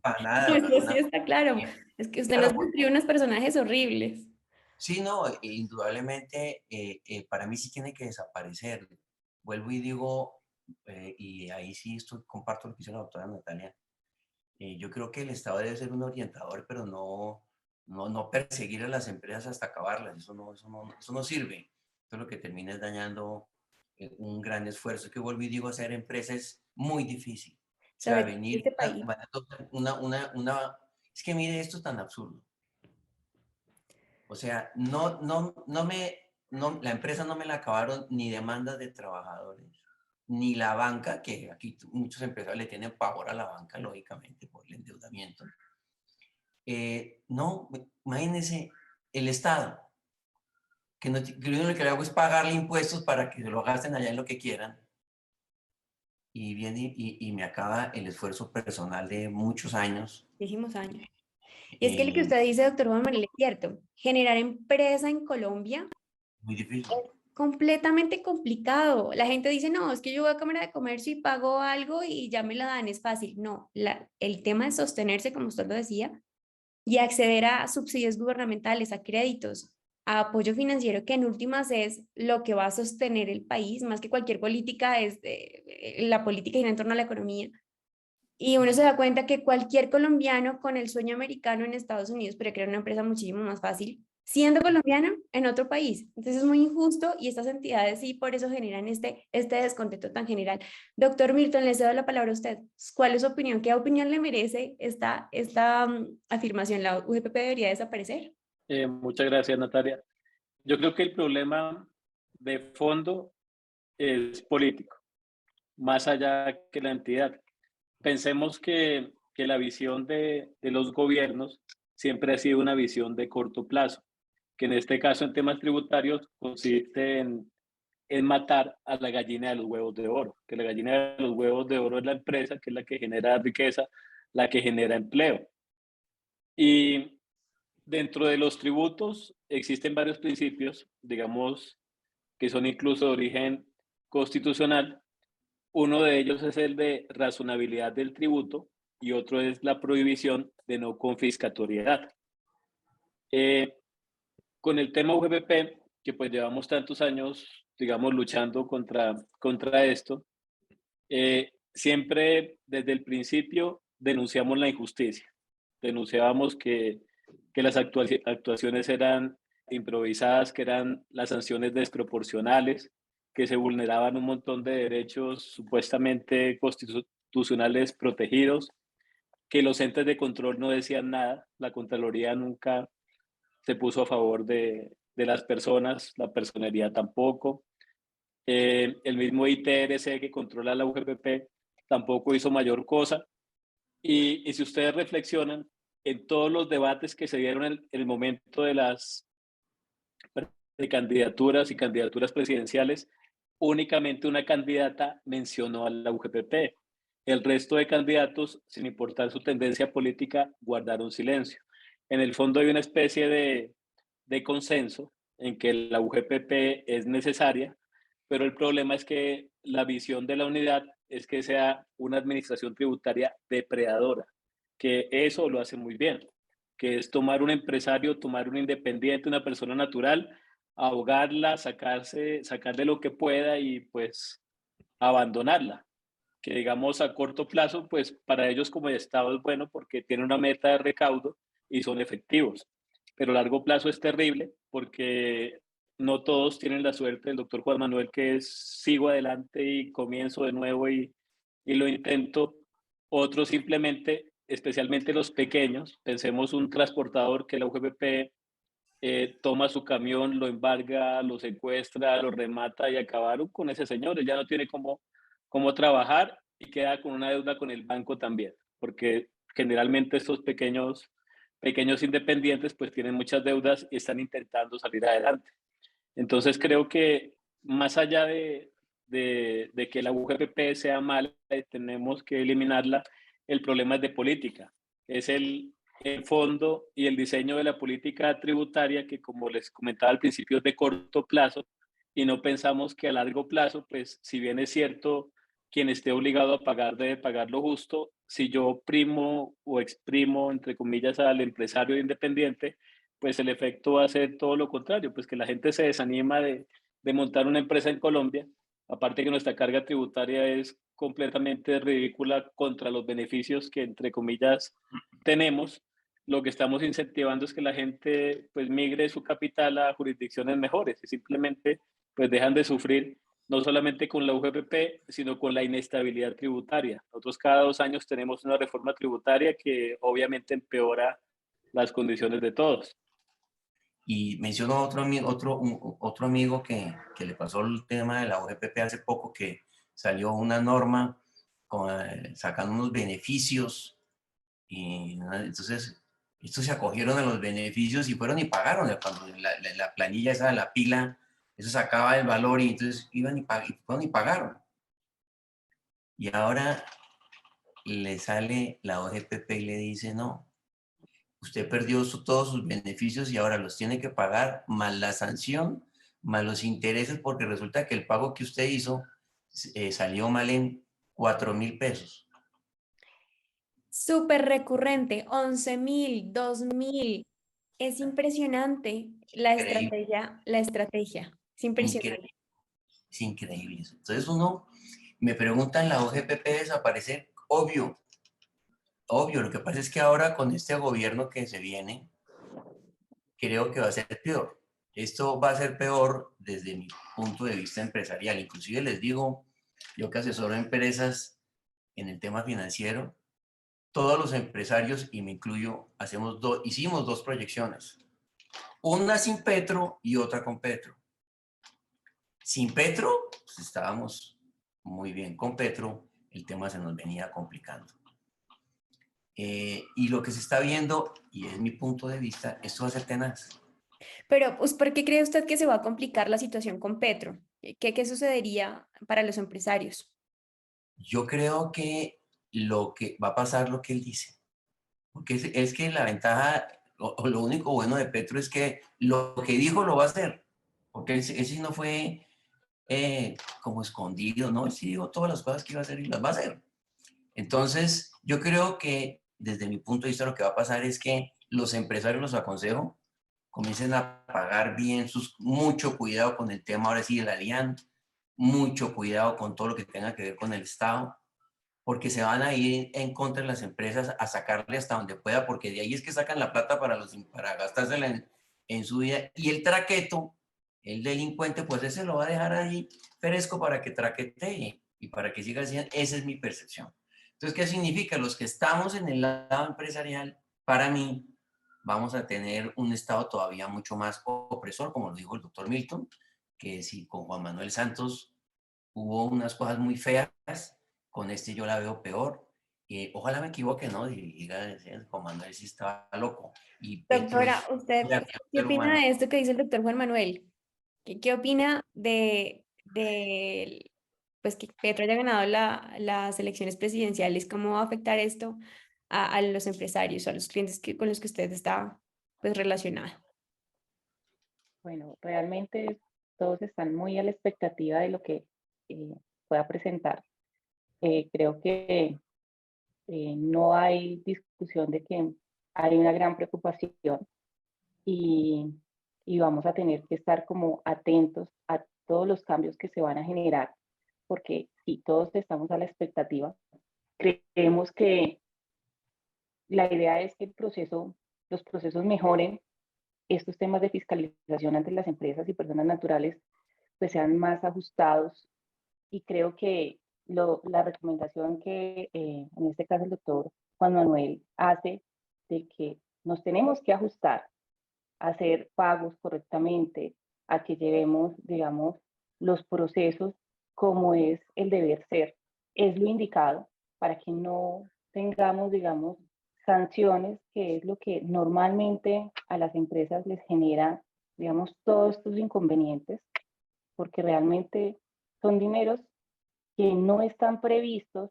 Para nada. Eso sí está claro. Es que usted nos describe unos personajes horribles. Sí, no, indudablemente para mí sí tiene que desaparecer. Vuelvo y digo, y ahí sí comparto lo que dice la doctora Natalia, yo creo que el Estado debe ser un orientador, pero no perseguir a las empresas hasta acabarlas. Eso no sirve. Eso lo que termina es dañando un gran esfuerzo. Que vuelvo y digo, hacer empresas es muy difícil. O sea, venir es que mire, esto es tan absurdo. O sea, la empresa no me la acabaron ni demandas de trabajadores, ni la banca, que aquí muchos empresarios le tienen pavor a la banca, lógicamente, por el endeudamiento. No, imagínense el Estado, que lo único que le hago es pagarle impuestos para que se lo gasten allá en lo que quieran. Y viene y me acaba el esfuerzo personal de muchos años. Muchísimos años. Y es que lo que usted dice, doctor Juan Manuel, es cierto. Generar empresa en Colombia Muy difícil. Completamente complicado. La gente dice, no, es que yo voy a Cámara de Comercio y pago algo y ya me la dan, es fácil. No, el tema de sostenerse, como usted lo decía, y acceder a subsidios gubernamentales, a créditos, a apoyo financiero, que en últimas es lo que va a sostener el país, más que cualquier política, es la política gira en torno a la economía. Y uno se da cuenta que cualquier colombiano con el sueño americano en Estados Unidos puede crear una empresa muchísimo más fácil siendo colombiano en otro país. Entonces es muy injusto y estas entidades sí por eso generan este descontento tan general. Doctor Milton, le cedo la palabra a usted. ¿Cuál es su opinión? ¿Qué opinión le merece esta afirmación? ¿La UGPP debería desaparecer? Muchas gracias, Natalia. Yo creo que el problema de fondo es político, más allá que la entidad. Pensemos que la visión de los gobiernos siempre ha sido una visión de corto plazo, que en este caso en temas tributarios consiste en matar a la gallina de los huevos de oro, que la gallina de los huevos de oro es la empresa, que es la que genera riqueza, la que genera empleo. Y dentro de los tributos existen varios principios, digamos, que son incluso de origen constitucional. Uno de ellos es el de razonabilidad del tributo y otro es la prohibición de no confiscatoriedad. Con el tema UGPP, que pues llevamos tantos años, digamos, luchando contra esto, siempre desde el principio denunciamos la injusticia. Denunciábamos que las actuaciones eran improvisadas, que eran las sanciones desproporcionales, que se vulneraban un montón de derechos supuestamente constitucionales protegidos, que los entes de control no decían nada, la Contraloría nunca se puso a favor de las personas, la personería tampoco. El mismo ITRC que controla la UGPP tampoco hizo mayor cosa. Y si ustedes reflexionan, en todos los debates que se dieron en el momento de las candidaturas y candidaturas presidenciales, únicamente una candidata mencionó a la UGPP. El resto de candidatos, sin importar su tendencia política, guardaron silencio. En el fondo hay una especie de consenso en que la UGPP es necesaria, pero el problema es que la visión de la unidad es que sea una administración tributaria depredadora, que eso lo hace muy bien, que es tomar un empresario, tomar un independiente, una persona natural, ahogarla, sacarle lo que pueda y pues abandonarla. Que digamos a corto plazo, pues para ellos como Estado es bueno porque tiene una meta de recaudo y son efectivos. Pero a largo plazo es terrible porque no todos tienen la suerte del doctor Juan Manuel, que es sigo adelante y comienzo de nuevo y lo intento. Otros simplemente, especialmente los pequeños, pensemos un transportador que la UGPP toma su camión, lo embarga, lo secuestra, lo remata y acabaron con ese señor. Él ya no tiene cómo trabajar y queda con una deuda con el banco también, porque generalmente estos pequeños independientes pues tienen muchas deudas y están intentando salir adelante. Entonces creo que más allá de que la UGPP sea mala, tenemos que eliminarla, el problema es de política, es el fondo y el diseño de la política tributaria que, como les comentaba al principio, es de corto plazo y no pensamos que a largo plazo, pues si bien es cierto, quien esté obligado a pagar debe pagar lo justo, si yo primo o exprimo, entre comillas, al empresario independiente, pues el efecto va a ser todo lo contrario, pues que la gente se desanima de montar una empresa en Colombia, aparte que nuestra carga tributaria es completamente ridícula contra los beneficios que, entre comillas, tenemos. Lo que estamos incentivando es que la gente pues migre su capital a jurisdicciones mejores y simplemente pues dejan de sufrir no solamente con la UGPP, sino con la inestabilidad tributaria. Nosotros cada 2 años tenemos una reforma tributaria que obviamente empeora las condiciones de todos. Y menciono otro amigo que le pasó el tema de la OGPP hace poco, que salió una norma sacando unos beneficios y entonces estos se acogieron a los beneficios y fueron y pagaron. Cuando la planilla esa de la pila, eso sacaba el valor y entonces fueron y pagaron. Y ahora le sale la OGPP y le dice, no, usted perdió todos sus beneficios y ahora los tiene que pagar más la sanción, más los intereses, porque resulta que el pago que usted hizo salió mal en 4.000 pesos. Súper recurrente, 11.000, 2.000. Es impresionante Increíble, la estrategia. Es impresionante. increíble, es increíble eso. Entonces uno me pregunta en la OGPP desaparecer, obvio, obvio. Lo que pasa es que ahora con este gobierno que se viene, creo que va a ser peor. Esto va a ser peor desde mi punto de vista empresarial. Inclusive les digo, yo que asesoro empresas en el tema financiero, todos los empresarios, y me incluyo, hicimos dos proyecciones. Una sin Petro y otra con Petro. Sin Petro, pues estábamos muy bien. Con Petro, el tema se nos venía complicando. Y lo que se está viendo, y es mi punto de vista, esto va a ser tenaz. Pero, pues, ¿por qué cree usted que se va a complicar la situación con Petro? ¿Qué sucedería para los empresarios? Yo creo que lo que va a pasar lo que él dice. Porque es que la ventaja, o lo único bueno de Petro es que lo que dijo lo va a hacer. Porque él sí no fue como escondido, ¿no? Él sí dijo todas las cosas que iba a hacer y las va a hacer. Entonces, yo creo que desde mi punto de vista lo que va a pasar es que los empresarios, los aconsejo, comiencen a pagar bien mucho cuidado con el tema ahora sí de la DIAN, mucho cuidado con todo lo que tenga que ver con el Estado, porque se van a ir en contra de las empresas a sacarle hasta donde pueda, porque de ahí es que sacan la plata para gastársela en su vida. Y el traqueto, el delincuente, pues ese lo va a dejar ahí fresco para que traquetee y para que siga haciendo. Esa es mi percepción. Entonces, ¿qué significa? Los que estamos en el lado empresarial, para mí, vamos a tener un Estado todavía mucho más opresor, como lo dijo el doctor Milton, que si con Juan Manuel Santos hubo unas cosas muy feas, con este yo la veo peor. Ojalá me equivoque, ¿no? Y diga, Juan Manuel sí estaba loco. Y Petro Doctora, es ¿usted un qué ser opina humano. de esto que dice el doctor Juan Manuel? ¿Qué opina pues que Petro haya ganado las elecciones presidenciales? ¿Cómo va a afectar esto a los empresarios, a los clientes con los que usted está pues relacionado? Bueno, realmente todos están muy a la expectativa de lo que eh, pueda presentar. Creo que no hay discusión de que hay una gran preocupación y, y vamos a tener que estar como atentos a todos los cambios que se van a generar, porque si todos estamos a la expectativa, creemos que la idea es que los procesos mejoren, estos temas de fiscalización ante las empresas y personas naturales pues sean más ajustados, y creo que la recomendación que en este caso el doctor Juan Manuel hace de que nos tenemos que ajustar a hacer pagos correctamente, a que llevemos, digamos, los procesos como es el deber ser, es lo indicado para que no tengamos, digamos, sanciones, que es lo que normalmente a las empresas les genera, digamos, todos estos inconvenientes, porque realmente son dineros que no están previstos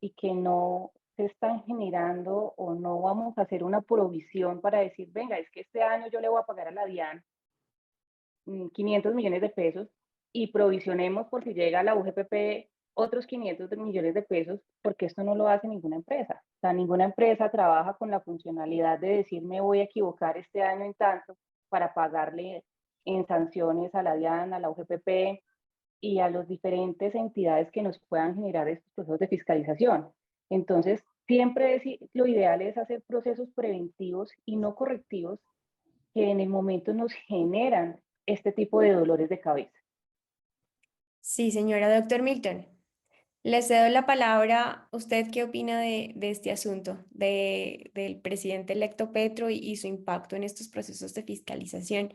y que no se están generando, o no vamos a hacer una provisión para decir, venga, es que este año yo le voy a pagar a la DIAN 500 millones de pesos y provisionemos por si llega a la UGPP otros 500 millones de pesos, porque esto no lo hace ninguna empresa. O sea, ninguna empresa trabaja con la funcionalidad de decir, me voy a equivocar este año en tanto para pagarle en sanciones a la DIAN, a la UGPP y a las diferentes entidades que nos puedan generar estos procesos de fiscalización. Entonces, siempre lo ideal es hacer procesos preventivos y no correctivos, que en el momento nos generan este tipo de dolores de cabeza. Sí, señora. Doctor Milton, le cedo la palabra. ¿Usted qué opina de este asunto, del presidente electo Petro y su impacto en estos procesos de fiscalización?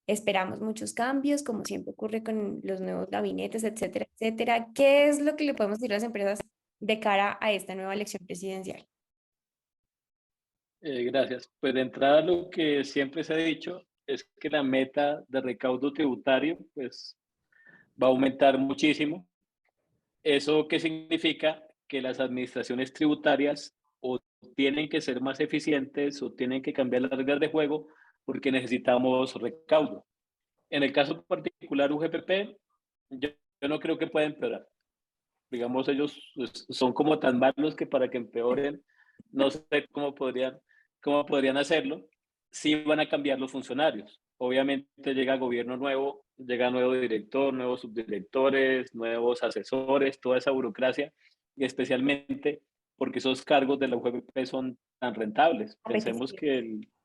Esperamos muchos cambios, como siempre ocurre con los nuevos gabinetes, etcétera, etcétera. ¿Qué es lo que le podemos decir a las empresas de cara a esta nueva elección presidencial? Gracias. Pues de entrada lo que siempre se ha dicho es que la meta de recaudo tributario pues va a aumentar muchísimo. ¿Eso qué significa? Que las administraciones tributarias o tienen que ser más eficientes o tienen que cambiar las reglas de juego porque necesitamos recaudo. En el caso particular UGPP, yo no creo que pueda empeorar. Digamos, ellos son como tan malos que para que empeoren, no sé cómo podrían hacerlo. Sí van a cambiar los funcionarios. Obviamente llega gobierno nuevo, llega nuevo director, nuevos subdirectores, nuevos asesores, toda esa burocracia, y especialmente porque esos cargos de la UGPP son tan rentables. Pensemos que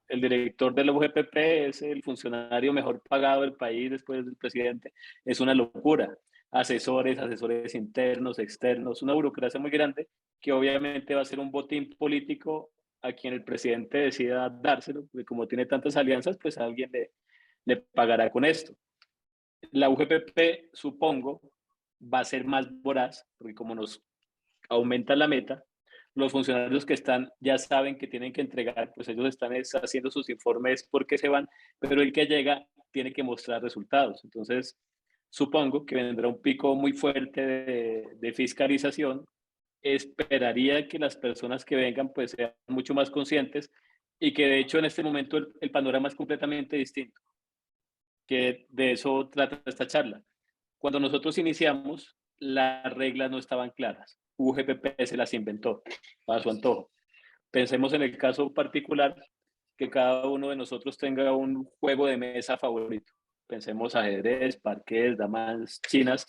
el director de la UGPP es el funcionario mejor pagado del país después del presidente. Es una locura. Asesores internos, externos, una burocracia muy grande que obviamente va a ser un botín político a quien el presidente decida dárselo, porque como tiene tantas alianzas, pues a alguien le pagará con esto. La UGPP, supongo, va a ser más voraz, porque como nos aumenta la meta, los funcionarios que están ya saben que tienen que entregar, pues ellos están haciendo sus informes porque se van, pero el que llega tiene que mostrar resultados. Entonces, supongo que vendrá un pico muy fuerte de fiscalización. Esperaría que las personas que vengan pues sean mucho más conscientes y que de hecho en este momento el panorama es completamente distinto, que de eso trata esta charla. Cuando nosotros iniciamos, las reglas no estaban claras. UGPP se las inventó a su antojo. Pensemos en el caso particular que cada uno de nosotros tenga un juego de mesa favorito. Pensemos ajedrez, parqués, damas chinas,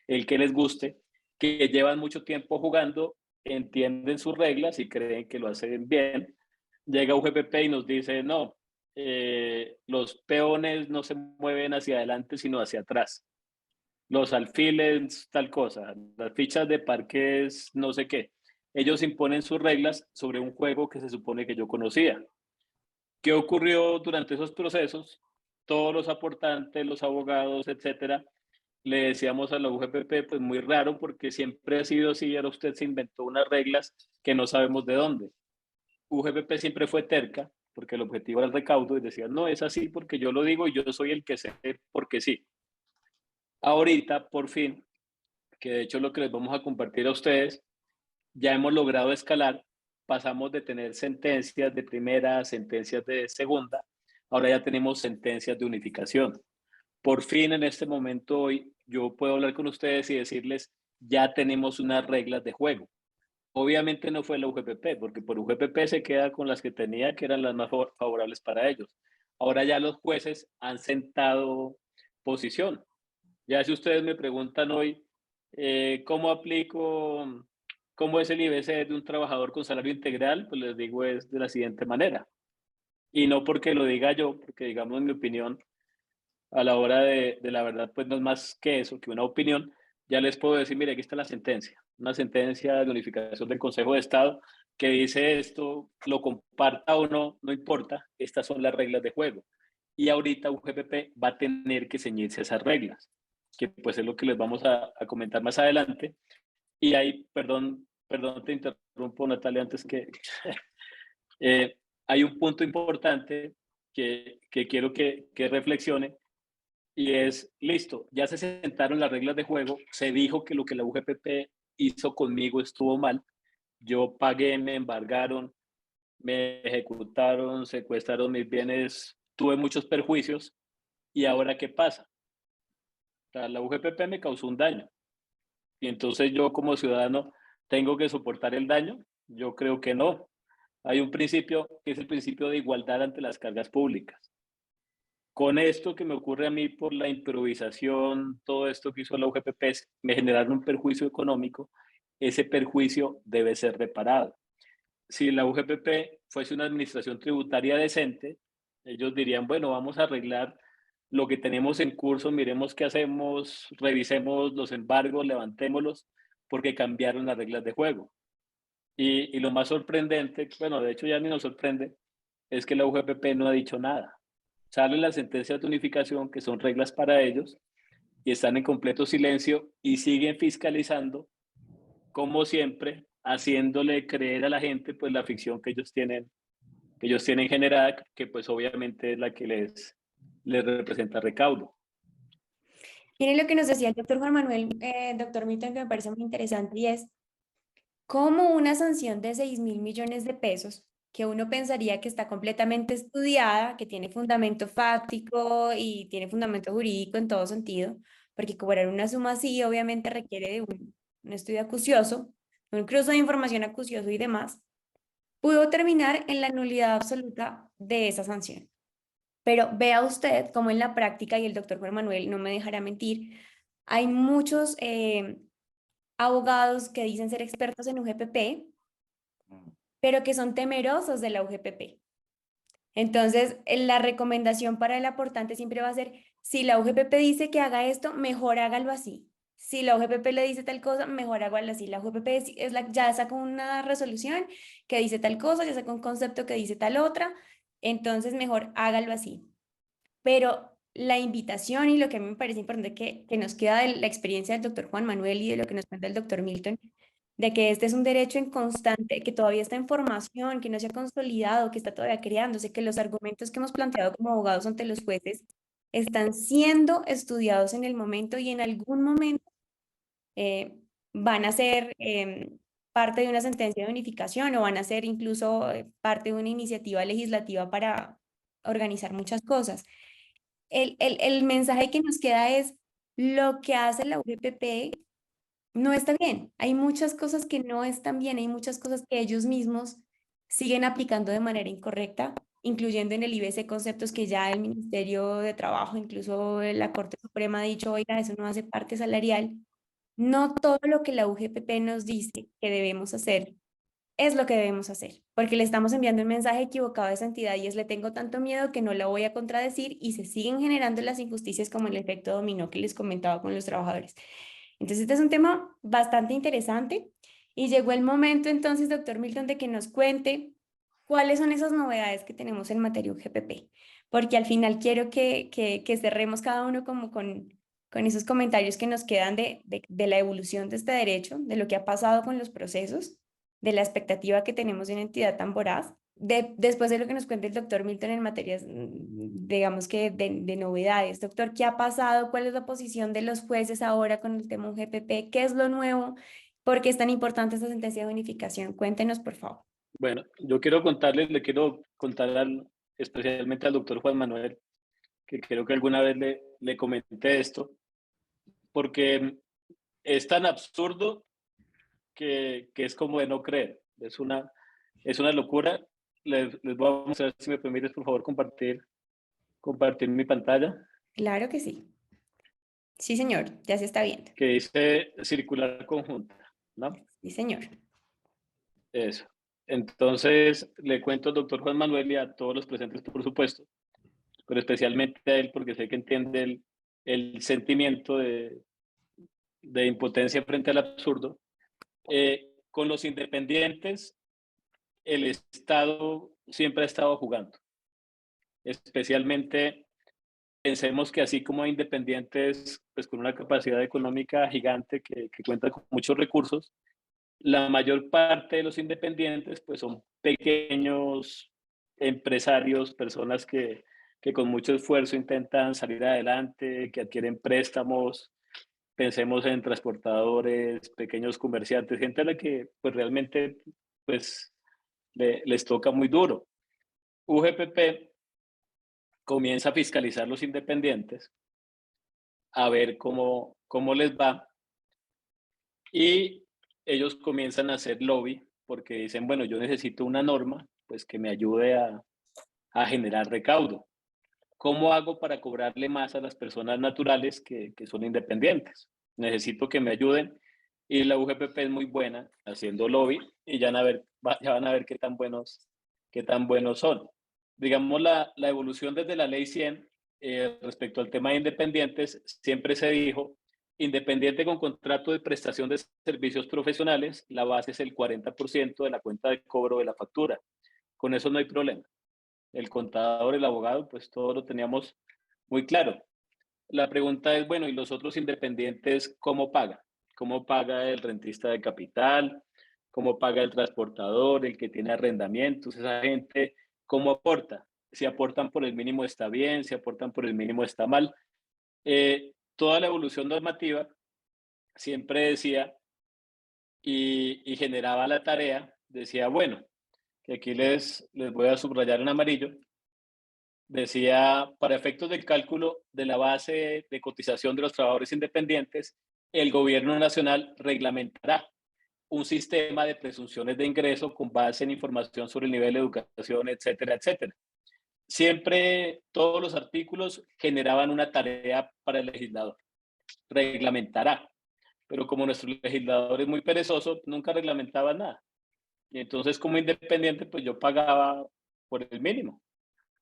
el que les guste, que llevan mucho tiempo jugando, entienden sus reglas y creen que lo hacen bien. Llega UGPP y nos dice, no, los peones no se mueven hacia adelante, sino hacia atrás. Los alfiles, tal cosa, las fichas de parques, no sé qué. Ellos imponen sus reglas sobre un juego que se supone que yo conocía. ¿Qué ocurrió durante esos procesos? Todos los aportantes, los abogados, etcétera, le decíamos a la UGPP, pues muy raro porque siempre ha sido así, ahora usted se inventó unas reglas que no sabemos de dónde. UGPP siempre fue terca porque el objetivo era el recaudo y decía, no, es así porque yo lo digo y yo soy el que sé porque sí. Ahorita, por fin, que de hecho lo que les vamos a compartir a ustedes, ya hemos logrado escalar, pasamos de tener sentencias de primera, sentencias de segunda, ahora ya tenemos sentencias de unificación. Por fin en este momento hoy yo puedo hablar con ustedes y decirles, ya tenemos unas reglas de juego. Obviamente no fue la UGPP, porque por UGPP se queda con las que tenía, que eran las más favorables para ellos. Ahora ya los jueces han sentado posición. Ya si ustedes me preguntan hoy, ¿cómo aplico, cómo es el IBC de un trabajador con salario integral? Pues les digo es de la siguiente manera. Y no porque lo diga yo, porque digamos en mi opinión, a la hora de la verdad, pues no es más que eso, que una opinión. Ya les puedo decir, mire, aquí está la sentencia, una sentencia de unificación del Consejo de Estado que dice esto, lo comparta o no, no importa, estas son las reglas de juego. Y ahorita UGPP va a tener que ceñirse a esas reglas, que pues es lo que les vamos a comentar más adelante. Y ahí, perdón, te interrumpo, Natalia, antes que hay un punto importante que quiero que reflexione y es, listo, ya se sentaron las reglas de juego, se dijo que lo que la UGPP hizo conmigo estuvo mal, yo pagué, me embargaron, me ejecutaron, secuestraron mis bienes, tuve muchos perjuicios, ¿y ahora qué pasa? O sea, la UGPP me causó un daño, y entonces yo como ciudadano tengo que soportar el daño. Yo creo que no. Hay un principio que es el principio de igualdad ante las cargas públicas. Con esto que me ocurre a mí por la improvisación, todo esto que hizo la UGPP, me generaron un perjuicio económico, ese perjuicio debe ser reparado. Si la UGPP fuese una administración tributaria decente, ellos dirían, bueno, vamos a arreglar lo que tenemos en curso, miremos qué hacemos, revisemos los embargos, levantémoslos, porque cambiaron las reglas de juego. Y lo más sorprendente, bueno, de hecho ya ni nos sorprende, es que la UGPP no ha dicho nada. Salen las sentencias de unificación, que son reglas para ellos, y están en completo silencio y siguen fiscalizando, como siempre, haciéndole creer a la gente pues la ficción que ellos tienen generada, que pues obviamente es la que les representa recaudo. Miren lo que nos decía el doctor Juan Manuel, doctor Milton, que me parece muy interesante, y es cómo una sanción de 6.000 millones de pesos que uno pensaría que está completamente estudiada, que tiene fundamento fáctico y tiene fundamento jurídico en todo sentido, porque cobrar una suma así obviamente requiere de un estudio acucioso, un cruce de información acucioso y demás, pudo terminar en la nulidad absoluta de esa sanción. Pero vea usted cómo en la práctica, y el doctor Juan Manuel no me dejará mentir, hay muchos abogados que dicen ser expertos en UGPP, pero que son temerosos de la UGPP. Entonces, la recomendación para el aportante siempre va a ser, si la UGPP dice que haga esto, mejor hágalo así. Si la UGPP le dice tal cosa, mejor hágalo así. La UGPP ya sacó una resolución que dice tal cosa, ya sacó un concepto que dice tal otra, entonces mejor hágalo así. Pero la invitación y lo que a mí me parece importante que nos queda de la experiencia del doctor Juan Manuel y de lo que nos cuenta el doctor Milton, de que este es un derecho en constante, que todavía está en formación, que no se ha consolidado, que está todavía creándose, que los argumentos que hemos planteado como abogados ante los jueces están siendo estudiados en el momento y en algún momento van a ser parte de una sentencia de unificación o van a ser incluso parte de una iniciativa legislativa para organizar muchas cosas. El mensaje que nos queda es lo que hace la UGPP no está bien. Hay muchas cosas que no están bien, hay muchas cosas que ellos mismos siguen aplicando de manera incorrecta, incluyendo en el IBC conceptos que ya el Ministerio de Trabajo, incluso la Corte Suprema ha dicho, oiga, eso no hace parte salarial. No todo lo que la UGPP nos dice que debemos hacer es lo que debemos hacer, porque le estamos enviando un mensaje equivocado a esa entidad y es le tengo tanto miedo que no la voy a contradecir y se siguen generando las injusticias como el efecto dominó que les comentaba con los trabajadores. Entonces, este es un tema bastante interesante y llegó el momento entonces, doctor Milton, de que nos cuente cuáles son esas novedades que tenemos en materia UGPP, porque al final quiero que cerremos cada uno como con esos comentarios que nos quedan de la evolución de este derecho, de lo que ha pasado con los procesos, de la expectativa que tenemos de una entidad tan voraz, después de lo que nos cuenta el doctor Milton en materias, digamos que de novedades. Doctor, ¿qué ha pasado? ¿Cuál es la posición de los jueces ahora con el tema UGPP? ¿Qué es lo nuevo? ¿Por qué es tan importante esta sentencia de unificación? Cuéntenos, por favor. Bueno, yo quiero contarles, le quiero contar especialmente al doctor Juan Manuel, que creo que alguna vez le comenté esto, porque es tan absurdo que es como de no creer. Es una locura. Les voy a mostrar, si me permites, por favor, compartir mi pantalla. Claro que sí. Sí, señor, ya se está viendo. Que dice circular conjunta, ¿no? Sí, señor. Eso. Entonces, le cuento al doctor Juan Manuel y a todos los presentes, por supuesto, pero especialmente a él, porque sé que entiende el sentimiento de impotencia frente al absurdo. Con los independientes, el Estado siempre ha estado jugando. Especialmente, pensemos que así como hay independientes pues, con una capacidad económica gigante que cuenta con muchos recursos, la mayor parte de los independientes pues, son pequeños empresarios, personas que con mucho esfuerzo intentan salir adelante, que adquieren préstamos. Pensemos en transportadores, pequeños comerciantes, gente a la que pues, realmente pues, les toca muy duro. UGPP comienza a fiscalizar los independientes, a ver cómo les va, y ellos comienzan a hacer lobby porque dicen, bueno, yo necesito una norma pues que me ayude a generar recaudo. ¿Cómo hago para cobrarle más a las personas naturales que son independientes? Necesito que me ayuden, y la UGPP es muy buena haciendo lobby y ya van a ver qué tan buenos son. Digamos, la evolución desde la ley 100 respecto al tema de independientes, siempre se dijo, independiente con contrato de prestación de servicios profesionales, la base es el 40% de la cuenta de cobro de la factura. Con eso no hay problema. El contador, el abogado, pues todo lo teníamos muy claro. La pregunta es, bueno, ¿y los otros independientes cómo pagan? ¿Cómo paga el rentista de capital? ¿Cómo paga el transportador, el que tiene arrendamientos? Esa gente, ¿cómo aporta? Si aportan por el mínimo está bien, si aportan por el mínimo está mal. Toda la evolución normativa siempre decía y generaba la tarea, decía, bueno, que aquí les voy a subrayar en amarillo, decía, para efectos del cálculo de la base de cotización de los trabajadores independientes, el gobierno nacional reglamentará un sistema de presunciones de ingreso con base en información sobre el nivel de educación, etcétera, etcétera. Siempre todos los artículos generaban una tarea para el legislador. Reglamentará. Pero como nuestro legislador es muy perezoso, nunca reglamentaba nada. Y entonces, como independiente, pues yo pagaba por el mínimo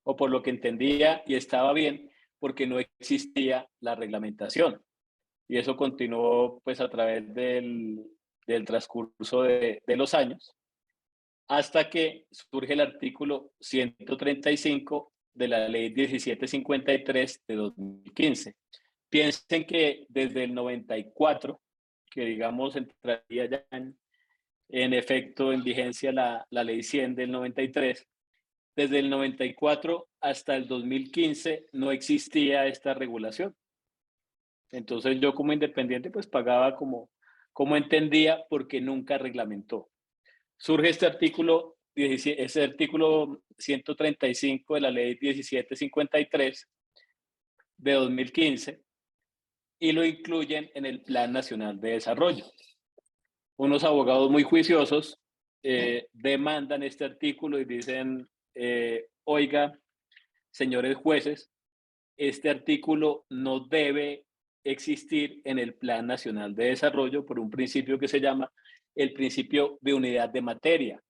o por lo que entendía y estaba bien, porque no existía la reglamentación. Y eso continuó pues a través del transcurso de los años, hasta que surge el artículo 135 de la ley 1753 de 2015. Piensen que desde el 94, que digamos entraría ya en efecto en vigencia la ley 100 del 93, desde el 94 hasta el 2015 no existía esta regulación. Entonces yo como independiente pues pagaba como entendía, porque nunca reglamentó. Surge este artículo 135 de la ley 1753 de 2015 y lo incluyen en el Plan Nacional de Desarrollo. Unos abogados muy juiciosos demandan este artículo y dicen, oiga, señores jueces, este artículo no debe existir en el Plan Nacional de Desarrollo por un principio que se llama el principio de unidad de materia.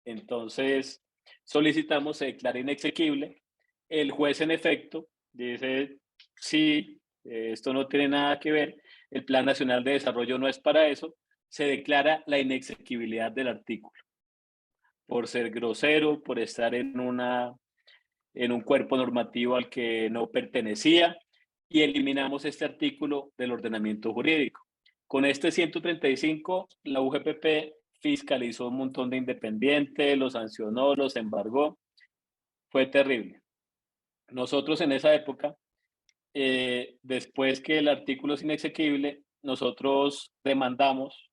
Entonces, solicitamos se declare inexequible. El juez, en efecto, dice, sí, esto no tiene nada que ver, el Plan Nacional de Desarrollo no es para eso, se declara la inexequibilidad del artículo, por ser grosero, por estar en un cuerpo normativo al que no pertenecía, y eliminamos este artículo del ordenamiento jurídico. Con este 135, la UGPP fiscalizó un montón de independientes, los sancionó, los embargó. Fue terrible. Nosotros en esa época, después que el artículo es inexequible, nosotros demandamos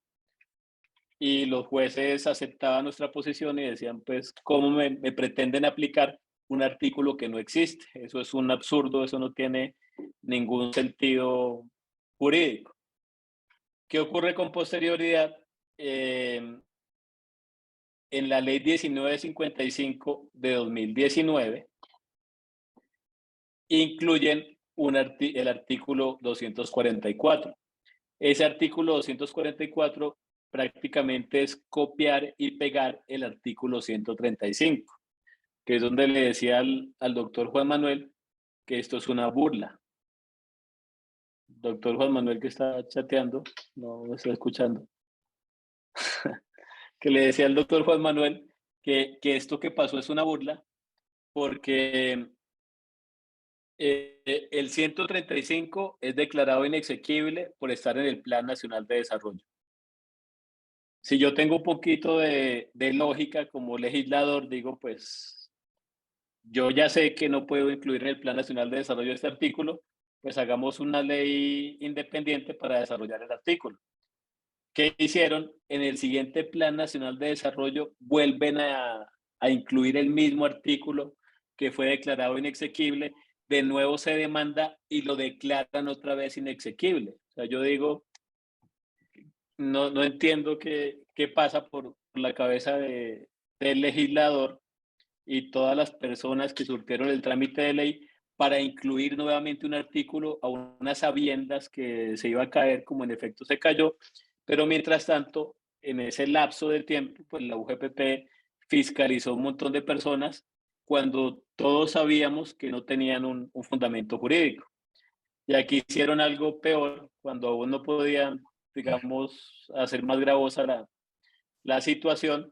y los jueces aceptaban nuestra posición y decían, pues, ¿cómo me pretenden aplicar un artículo que no existe? Eso es un absurdo, eso no tiene ningún sentido jurídico. ¿Qué ocurre con posterioridad? En la ley 1955 de 2019 incluyen el artículo 244. Ese artículo 244 prácticamente es copiar y pegar el artículo 135, que es donde le decía al doctor Juan Manuel que esto es una burla. Doctor Juan Manuel, que está chateando, no me está escuchando. Que le decía al doctor Juan Manuel que esto que pasó es una burla, porque el 135 es declarado inexequible por estar en el Plan Nacional de Desarrollo. Si yo tengo un poquito de lógica como legislador, digo, pues yo ya sé que no puedo incluir en el Plan Nacional de Desarrollo este artículo, pues hagamos una ley independiente para desarrollar el artículo. ¿Qué hicieron? En el siguiente Plan Nacional de Desarrollo vuelven a incluir el mismo artículo que fue declarado inexequible, de nuevo se demanda y lo declaran otra vez inexequible. O sea, yo digo, no entiendo qué pasa por la cabeza del legislador y todas las personas que surtieron el trámite de ley para incluir nuevamente un artículo a unas sabiendas que se iba a caer, como en efecto se cayó, pero mientras tanto, en ese lapso de tiempo, pues la UGPP fiscalizó un montón de personas cuando todos sabíamos que no tenían un fundamento jurídico. Y aquí hicieron algo peor, cuando aún no podían, digamos, hacer más gravosa la situación,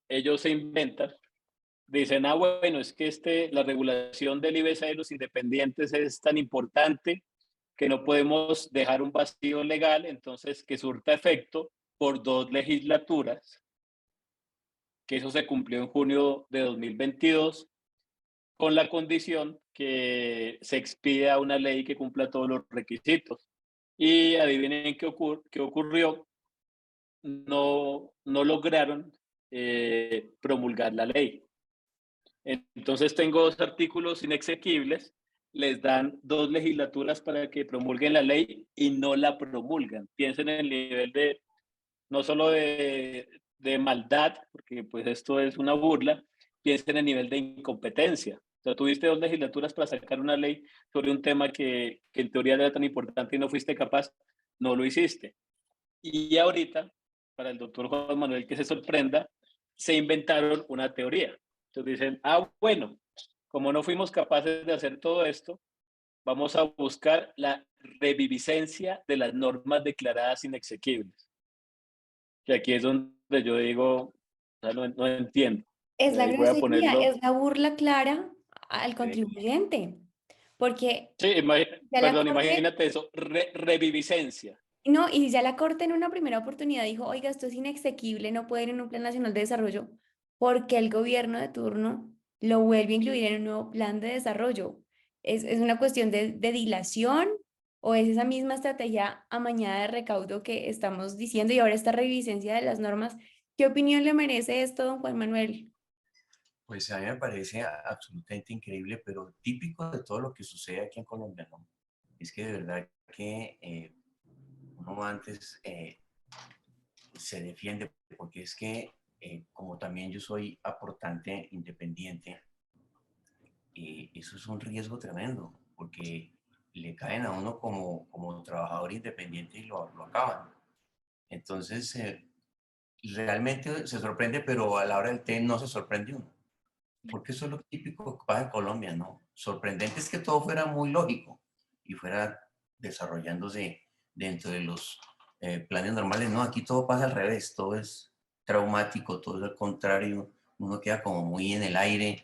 ellos se inventan, dicen, bueno, es que la regulación del IBC de los independientes es tan importante que no podemos dejar un vacío legal, entonces que surta efecto por 2 legislaturas, que eso se cumplió en junio de 2022, con la condición que se expida una ley que cumpla todos los requisitos. Y adivinen qué ocurrió. No lograron promulgar la ley. Entonces tengo 2 artículos inexequibles, les dan 2 legislaturas para que promulguen la ley y no la promulgan. Piensen en el nivel de, no solo de maldad, porque pues esto es una burla, piensen en el nivel de incompetencia. O sea, tuviste 2 legislaturas para sacar una ley sobre un tema que en teoría era tan importante y no fuiste capaz, no lo hiciste. Y ahorita, para el doctor Juan Manuel que se sorprenda, se inventaron una teoría. Entonces dicen, bueno, como no fuimos capaces de hacer todo esto, vamos a buscar la reviviscencia de las normas declaradas inexequibles. Y aquí es donde yo digo, o sea, no entiendo. Es la Voy a grosería, ponerlo. es la burla clara al contribuyente, porque Sí, ya la perdón, Corte, imagínate eso, reviviscencia. no, y ya la Corte en una primera oportunidad dijo, oiga, esto es inexequible, no puede ir en un Plan Nacional de Desarrollo, porque el gobierno de turno lo vuelve a incluir en un nuevo plan de desarrollo. Es una cuestión de dilación o es esa misma estrategia amañada de recaudo que estamos diciendo y ahora esta revisencia de las normas. ¿Qué opinión le merece esto, don Juan Manuel? Pues a mí me parece absolutamente increíble, pero típico de todo lo que sucede aquí en Colombia, ¿no? Es que de verdad que uno antes se defiende, porque es que como también yo soy aportante independiente, eso es un riesgo tremendo, porque le caen a uno como trabajador independiente y lo acaban. Entonces, realmente se sorprende, pero a la hora del té no se sorprende uno, porque eso es lo típico que pasa en Colombia, ¿no? Sorprendente es que todo fuera muy lógico y fuera desarrollándose dentro de los planes normales. No, aquí todo pasa al revés, todo es traumático, todo es al contrario, uno queda como muy en el aire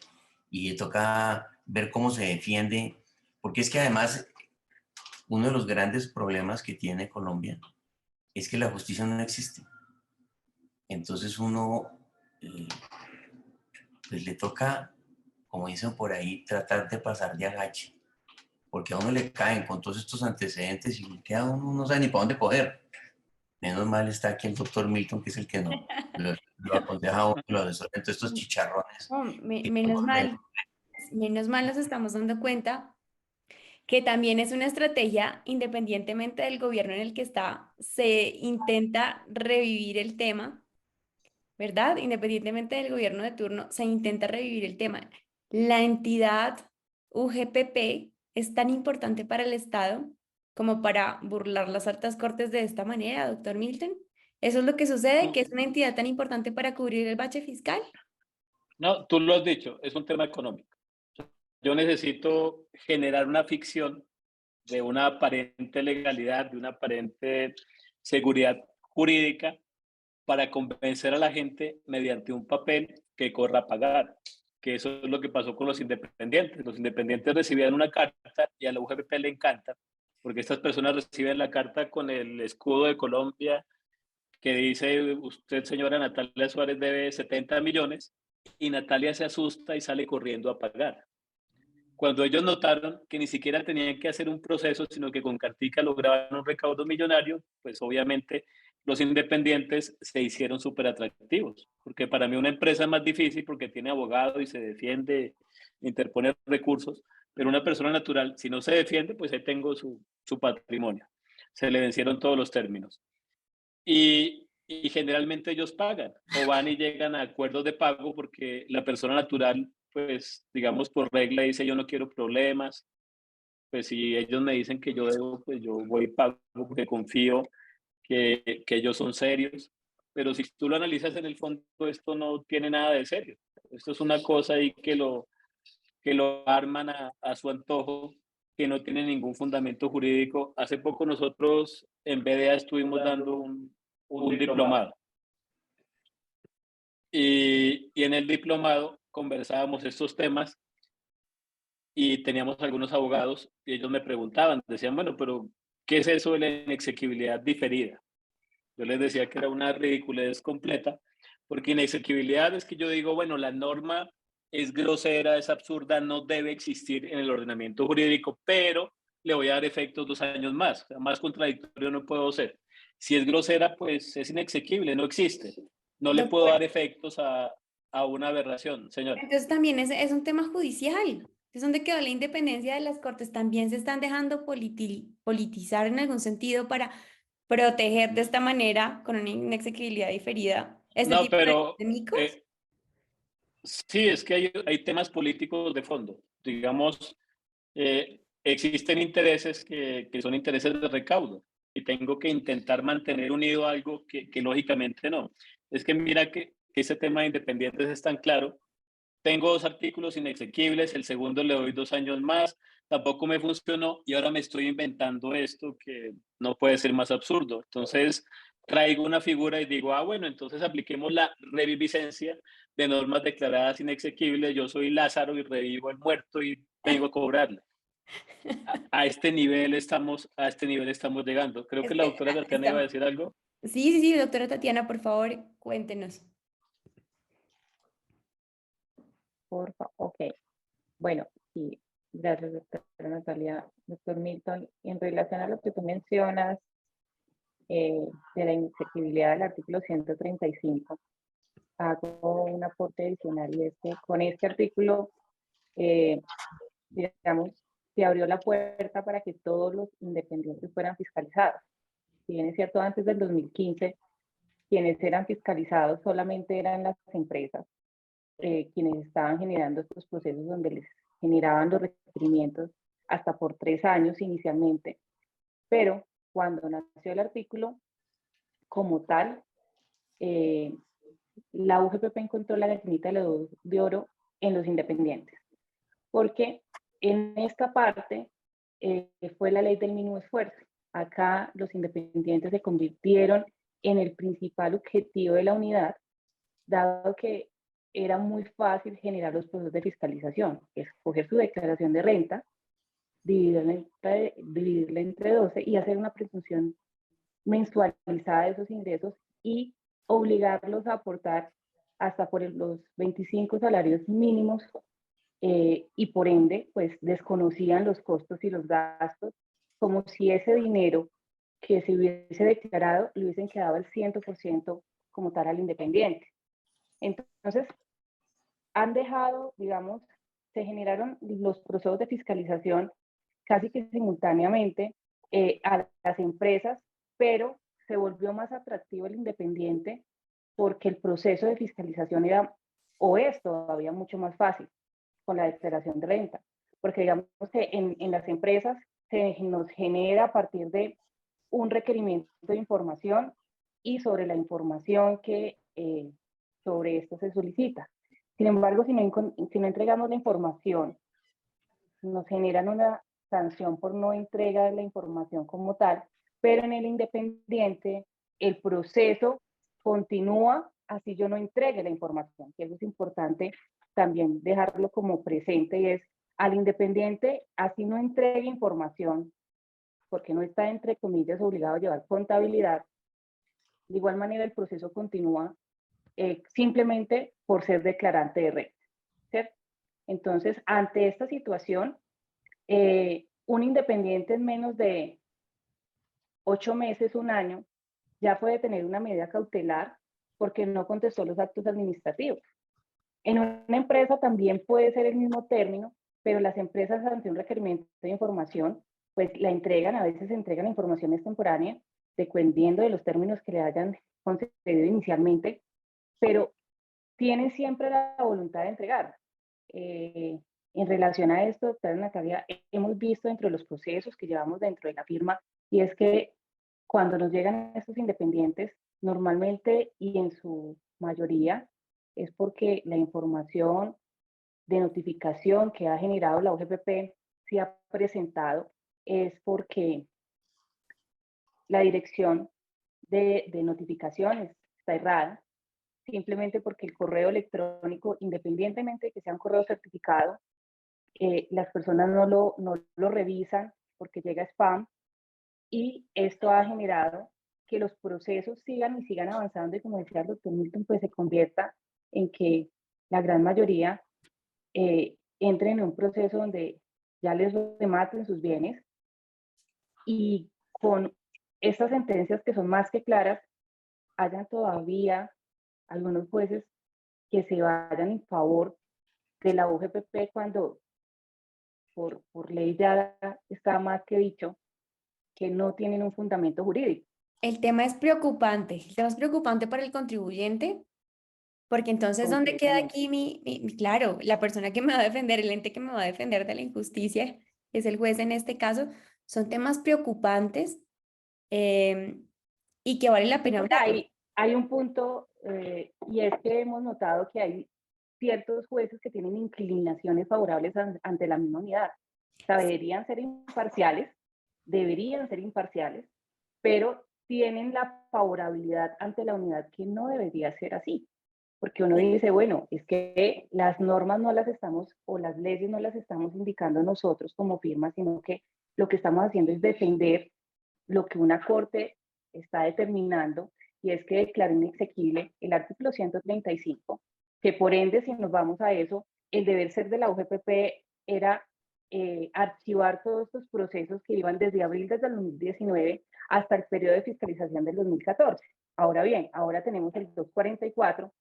y le toca ver cómo se defiende, porque es que además uno de los grandes problemas que tiene Colombia es que la justicia no existe. Entonces uno pues le toca, como dicen por ahí, tratar de pasar de agache, porque a uno le caen con todos estos antecedentes y queda uno no sabe ni para dónde coger. Menos mal está aquí el doctor Milton, que es el que no lo aconseja a uno, lo asesora en todos estos chicharrones. Oh, menos mal nos estamos dando cuenta que también es una estrategia, independientemente del gobierno en el que está, se intenta revivir el tema, ¿verdad? Independientemente del gobierno de turno, se intenta revivir el tema. La entidad UGPP es tan importante para el Estado como para burlar las altas cortes de esta manera, doctor Milton. ¿Eso es lo que sucede, que es una entidad tan importante para cubrir el bache fiscal? No, tú lo has dicho, es un tema económico. Yo necesito generar una ficción de una aparente legalidad, de una aparente seguridad jurídica para convencer a la gente mediante un papel que corra a pagar, que eso es lo que pasó con los independientes. Los independientes recibían una carta y a la UGPP le encanta, porque estas personas reciben la carta con el escudo de Colombia que dice, usted, señora Natalia Suárez, debe 70 millones, y Natalia se asusta y sale corriendo a pagar. Cuando ellos notaron que ni siquiera tenían que hacer un proceso, sino que con cartica lograban un recaudo millonario, pues obviamente los independientes se hicieron súper atractivos, porque para mí una empresa es más difícil porque tiene abogado y se defiende, interpone recursos, pero una persona natural, si no se defiende, pues ahí tengo su patrimonio. Se le vencieron todos los términos. Y generalmente ellos pagan o van y llegan a acuerdos de pago porque la persona natural, pues digamos por regla dice yo no quiero problemas, pues si ellos me dicen que yo debo, pues yo voy y pago porque confío que ellos son serios, pero si tú lo analizas en el fondo, esto no tiene nada de serio, esto es una cosa ahí que lo arman a su antojo, que no tiene ningún fundamento jurídico. Hace poco nosotros en BDA estuvimos dando un diplomado. Y en el diplomado conversábamos estos temas y teníamos algunos abogados y ellos me preguntaban, decían, bueno, pero ¿qué es eso de la inexequibilidad diferida? Yo les decía que era una ridiculez completa, porque inexequibilidad es que yo digo, bueno, la norma es grosera, es absurda, no debe existir en el ordenamiento jurídico, pero le voy a dar efectos 2 años más, o sea, más contradictorio no puedo ser. Si es grosera, pues es inexequible, no existe. no le puedo Doctor, dar efectos a una aberración, señor. entonces también es un tema judicial. Entonces, ¿dónde quedó la independencia de las cortes? También se están dejando politizar en algún sentido para proteger de esta manera, con una inexequibilidad diferida, este No, tipo pero de micos. eh, sí, es que hay temas políticos de fondo. Digamos, existen intereses que son intereses de recaudo y tengo que intentar mantener unido algo que lógicamente no. Es que mira que ese tema de independientes es tan claro. Tengo 2 artículos inexequibles, el segundo le doy 2 años más, tampoco me funcionó y ahora me estoy inventando esto que no puede ser más absurdo. Entonces traigo una figura y digo, bueno, entonces apliquemos la reviviscencia de normas declaradas inexequibles. Yo soy Lázaro y revivo al muerto y vengo a cobrarle. A este nivel estamos llegando. Creo que la doctora Tatiana iba a decir algo. Sí, sí, sí, doctora Tatiana, por favor, cuéntenos. Por favor. Ok. Bueno, sí, gracias, doctora Natalia. Doctor Milton, en relación a lo que tú mencionas de la inexequibilidad del artículo 135, hago un aporte adicional y es que con este artículo, digamos, se abrió la puerta para que todos los independientes fueran fiscalizados. Si bien es cierto, antes del 2015, quienes eran fiscalizados solamente eran las empresas, quienes estaban generando estos procesos donde les generaban los requerimientos hasta por 3 años inicialmente. Pero cuando nació el artículo, como tal, la UGPP encontró la gallinita de oro en los independientes, porque en esta parte fue la ley del mínimo esfuerzo. Acá los independientes se convirtieron en el principal objetivo de la unidad, dado que era muy fácil generar los procesos de fiscalización, escoger su declaración de renta, dividirla entre 12 y hacer una presunción mensualizada de esos ingresos y obligarlos a aportar hasta por los 25 salarios mínimos y por ende, pues desconocían los costos y los gastos, como si ese dinero que se hubiese declarado le hubiesen quedado al 100% como tal al independiente. Entonces, han dejado, digamos, se generaron los procesos de fiscalización casi que simultáneamente a las empresas, pero se volvió más atractivo el independiente porque el proceso de fiscalización era o es todavía mucho más fácil con la declaración de renta, porque digamos que en las empresas se nos genera a partir de un requerimiento de información y sobre la información que sobre esto se solicita. Sin embargo, si no entregamos la información, nos generan una sanción por no entrega de la información como tal, pero en el independiente el proceso continúa así yo no entregue la información, que eso es importante también dejarlo como presente y es al independiente así no entregue información, porque no está entre comillas obligado a llevar contabilidad, de igual manera el proceso continúa simplemente por ser declarante de renta, ¿cierto? Entonces, ante esta situación, un independiente en menos de 8 meses, un año, ya puede tener una medida cautelar porque no contestó los actos administrativos. En una empresa también puede ser el mismo término, pero las empresas ante un requerimiento de información, pues la entregan, a veces entregan información extemporánea, dependiendo de los términos que le hayan concedido inicialmente, pero tienen siempre la voluntad de entregar. En relación a esto, doctora Natalia, hemos visto dentro de los procesos que llevamos dentro de la firma, y es que cuando nos llegan estos independientes, normalmente y en su mayoría es porque la información de notificación que ha generado la UGPP se ha presentado, es porque la dirección de notificaciones está errada, simplemente porque el correo electrónico, independientemente de que sea un correo certificado, las personas no lo revisan porque llega spam y esto ha generado que los procesos sigan y sigan avanzando y como decía el doctor Milton, pues se convierta en que la gran mayoría entren en un proceso donde ya les rematen sus bienes y con estas sentencias que son más que claras, hayan todavía algunos jueces que se vayan en favor de la UGPP cuando por ley ya está más que dicho que no tienen un fundamento jurídico. El tema es preocupante. El tema es preocupante para el contribuyente, porque entonces, ¿dónde queda Completamente. aquí claro, la persona que me va a defender, el ente que me va a defender de la injusticia, que es el juez en este caso? Son temas preocupantes y que vale la Sí, pena porque hablar. hay un punto, y es que hemos notado que hay ciertos jueces que tienen inclinaciones favorables ante la misma unidad. O sea, deberían ser imparciales, pero tienen la favorabilidad ante la unidad, que no debería ser así. Porque uno dice, bueno, es que las normas no las estamos, o las leyes no las estamos indicando nosotros como firma, sino que lo que estamos haciendo es defender lo que una corte está determinando, y es que declaró inexequible el artículo 135, que por ende, si nos vamos a eso, el deber ser de la UGPP era archivar todos estos procesos que iban desde abril del 2019 hasta el periodo de fiscalización del 2014. Ahora bien, ahora tenemos el 244,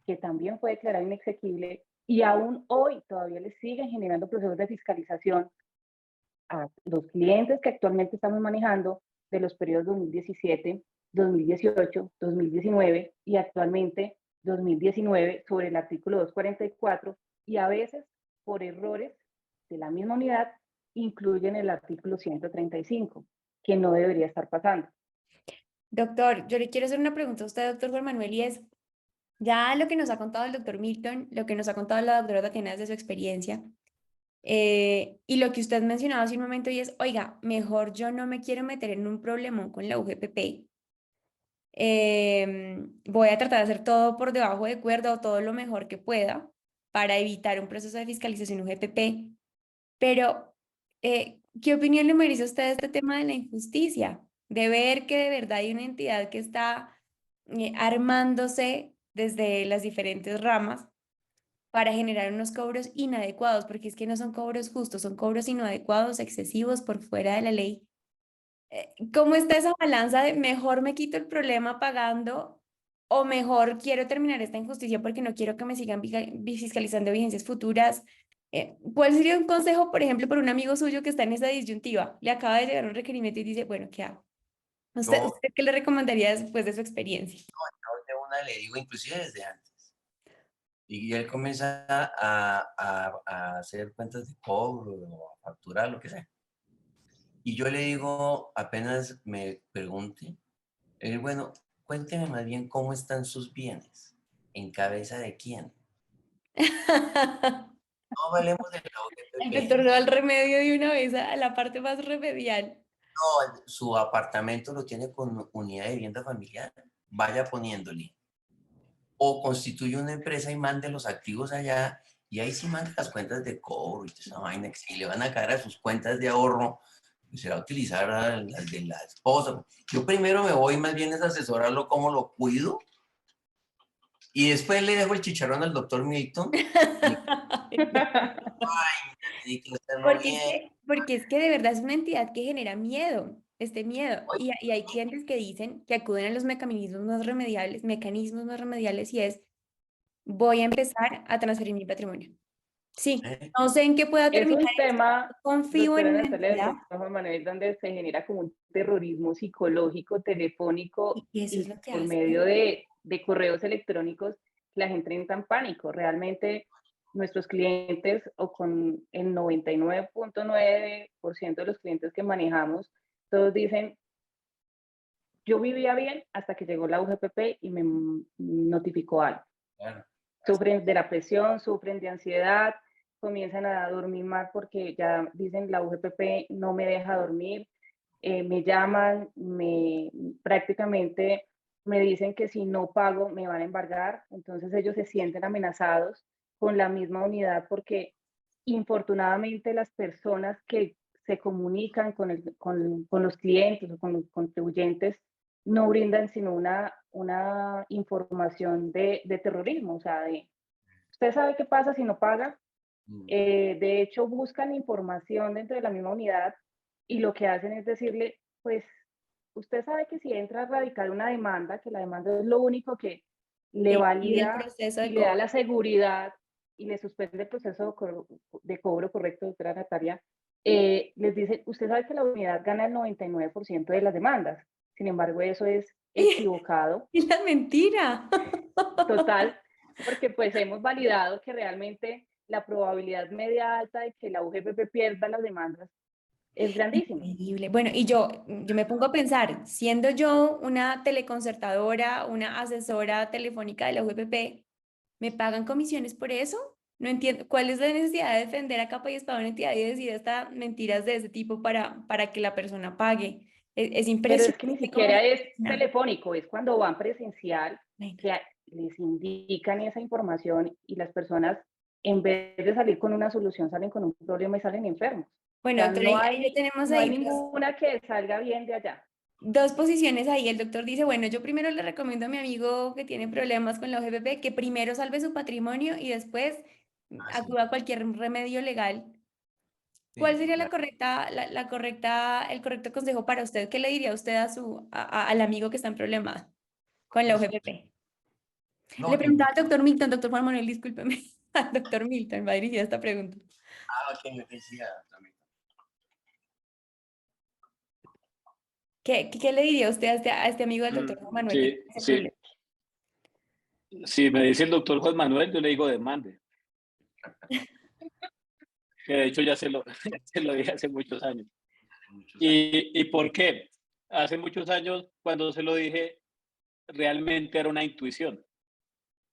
que también fue declarado inexequible, y aún hoy todavía le siguen generando procesos de fiscalización a los clientes que actualmente estamos manejando de los periodos 2017, 2018, 2019 y actualmente 2019 sobre el artículo 244, y a veces por errores de la misma unidad incluyen el artículo 135, que no debería estar pasando. Doctor, yo le quiero hacer una pregunta a usted, doctor Juan Manuel, y es, ya lo que nos ha contado el doctor Milton, lo que nos ha contado la doctora Tatiana desde su experiencia, y lo que usted mencionaba hace un momento, y es, oiga, mejor yo no me quiero meter en un problemón con la UGPP. Voy a tratar de hacer todo por debajo de cuerda o todo lo mejor que pueda para evitar un proceso de fiscalización UGPP. Pero, ¿qué opinión le merece a usted este tema de la injusticia? De ver que de verdad hay una entidad que está armándose desde las diferentes ramas para generar unos cobros inadecuados, porque es que no son cobros justos, son cobros inadecuados, excesivos, por fuera de la ley. ¿Cómo está esa balanza de mejor me quito el problema pagando o mejor quiero terminar esta injusticia porque no quiero que me sigan fiscalizando vigencias futuras? ¿Cuál sería un consejo, por ejemplo, por un amigo suyo que está en esa disyuntiva? Le acaba de llegar un requerimiento y dice, bueno, ¿qué hago? Yo ¿Usted qué le recomendaría después de su experiencia? de una le digo, inclusive desde antes. Y él comienza a hacer cuentas de cobro o a facturar, lo que sea. Y yo le digo, apenas me pregunte, bueno, cuénteme más bien cómo están sus bienes, en cabeza de quién. No hablemos de la El OGPP. doctor da el remedio de una vez a la parte más remedial. No, su apartamento lo tiene con unidad de vivienda familiar. Vaya poniéndole. O constituye una empresa y mande los activos allá, y ahí sí manda las cuentas de cobro y toda esa vaina, que si le van a caer a sus cuentas de ahorro, pues será utilizar las de la esposa. Yo primero me voy más bien a asesorarlo cómo lo cuido, y después le dejo el chicharrón al doctor Milton. Y que hacerlo bien. Porque es que de verdad es una entidad que genera miedo, este miedo. Oye, Y hay clientes que dicen que acuden a los mecanismos más remediales y es, voy a empezar a transferir mi patrimonio. Sí, ¿eh? no sé en qué pueda Es terminar un esto, tema, confío doctora en la Natalia, entidad doctor Juan Manuel, donde se genera como un terrorismo psicológico, telefónico, y eso es y lo que por hace. medio de correos electrónicos, la gente entra en pánico. Realmente nuestros clientes, o con el 99.9% de los clientes que manejamos, todos dicen, yo vivía bien hasta que llegó la UGPP y me notificó algo. Claro. Sufren de la presión, sufren de ansiedad, comienzan a dormir mal porque ya dicen la UGPP no me deja dormir, me llaman, prácticamente me dicen que si no pago me van a embargar. Entonces ellos se sienten amenazados con la misma unidad, porque infortunadamente las personas que se comunican con los clientes o con los contribuyentes no brindan sino una información de terrorismo. O sea, usted sabe qué pasa si no paga. De hecho, buscan información dentro de la misma unidad, y lo que hacen es decirle, pues, usted sabe que si entra a radicar una demanda, que la demanda es lo único que le y el valida proceso y de le da cobro. la seguridad y le suspende el proceso de cobro correcto, doctora Natalia, les dice, usted sabe que la unidad gana el 99% de las demandas. Sin embargo, eso es equivocado, Es la mentira. total, porque pues hemos validado que realmente la probabilidad media alta de que la UGPP pierda las demandas es grandísima. Increíble. Bueno, y yo me pongo a pensar, siendo yo una teleconcertadora, una asesora telefónica de la UGPP, ¿me pagan comisiones por eso? No entiendo cuál es la necesidad de defender a capa y espada una entidad y decir hasta mentiras de ese tipo para que la persona pague. Es Pero es que ni impresionante cómo siquiera es funciona. telefónico, es cuando van presencial Bueno, que les indican esa información y las personas, en vez de salir con una solución, salen con un problema y salen enfermos. O bueno, sea, doctora, ahí le tenemos no hay ahí ninguna que salga bien de allá. dos posiciones ahí. El doctor dice, bueno, yo primero le recomiendo a mi amigo que tiene problemas con la OGPP que primero salve su patrimonio y después Sí, acuda a cualquier remedio legal. ¿Cuál sí, sería claro. el correcto consejo para usted? ¿Qué le diría usted al amigo que está en problemas con la Pues, OGPP? Le no, preguntaba al doctor Milton, doctor Juan Manuel, discúlpeme, al doctor Milton va dirigida esta pregunta. que me decía también. ¿Qué le diría usted a este amigo del doctor Juan Manuel que Sí, tiene ese sí. problema? Si me dice el doctor Juan Manuel, yo le digo demande. Que de hecho ya se lo dije hace muchos años. Muchos años. ¿Y por qué? Hace muchos años, cuando se lo dije, realmente era una intuición,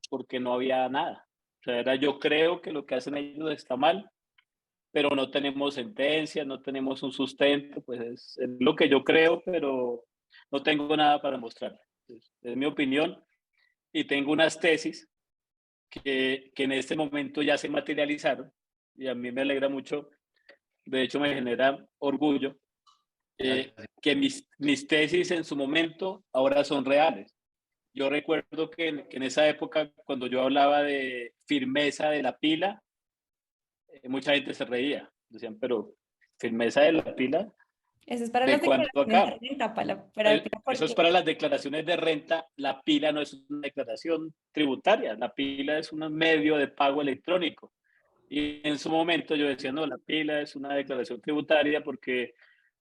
porque no había nada. O sea, era yo creo que lo que hacen ellos está mal, pero no tenemos sentencia, no tenemos un sustento, pues es lo que yo creo, pero no tengo nada para mostrar. Es mi opinión y tengo unas tesis que en este momento ya se materializaron y a mí me alegra mucho, de hecho me genera orgullo que mis tesis en su momento ahora son reales. Yo recuerdo que en esa época, cuando yo hablaba de firmeza de la pila, mucha gente se reía. Decían, pero firmeza de la pila, Eso es para ¿de las cuándo declaraciones de acá? renta, para Eso es porque para las declaraciones de renta. La pila no es una declaración tributaria, la pila es un medio de pago electrónico. Y en su momento yo decía, no, la pila es una declaración tributaria porque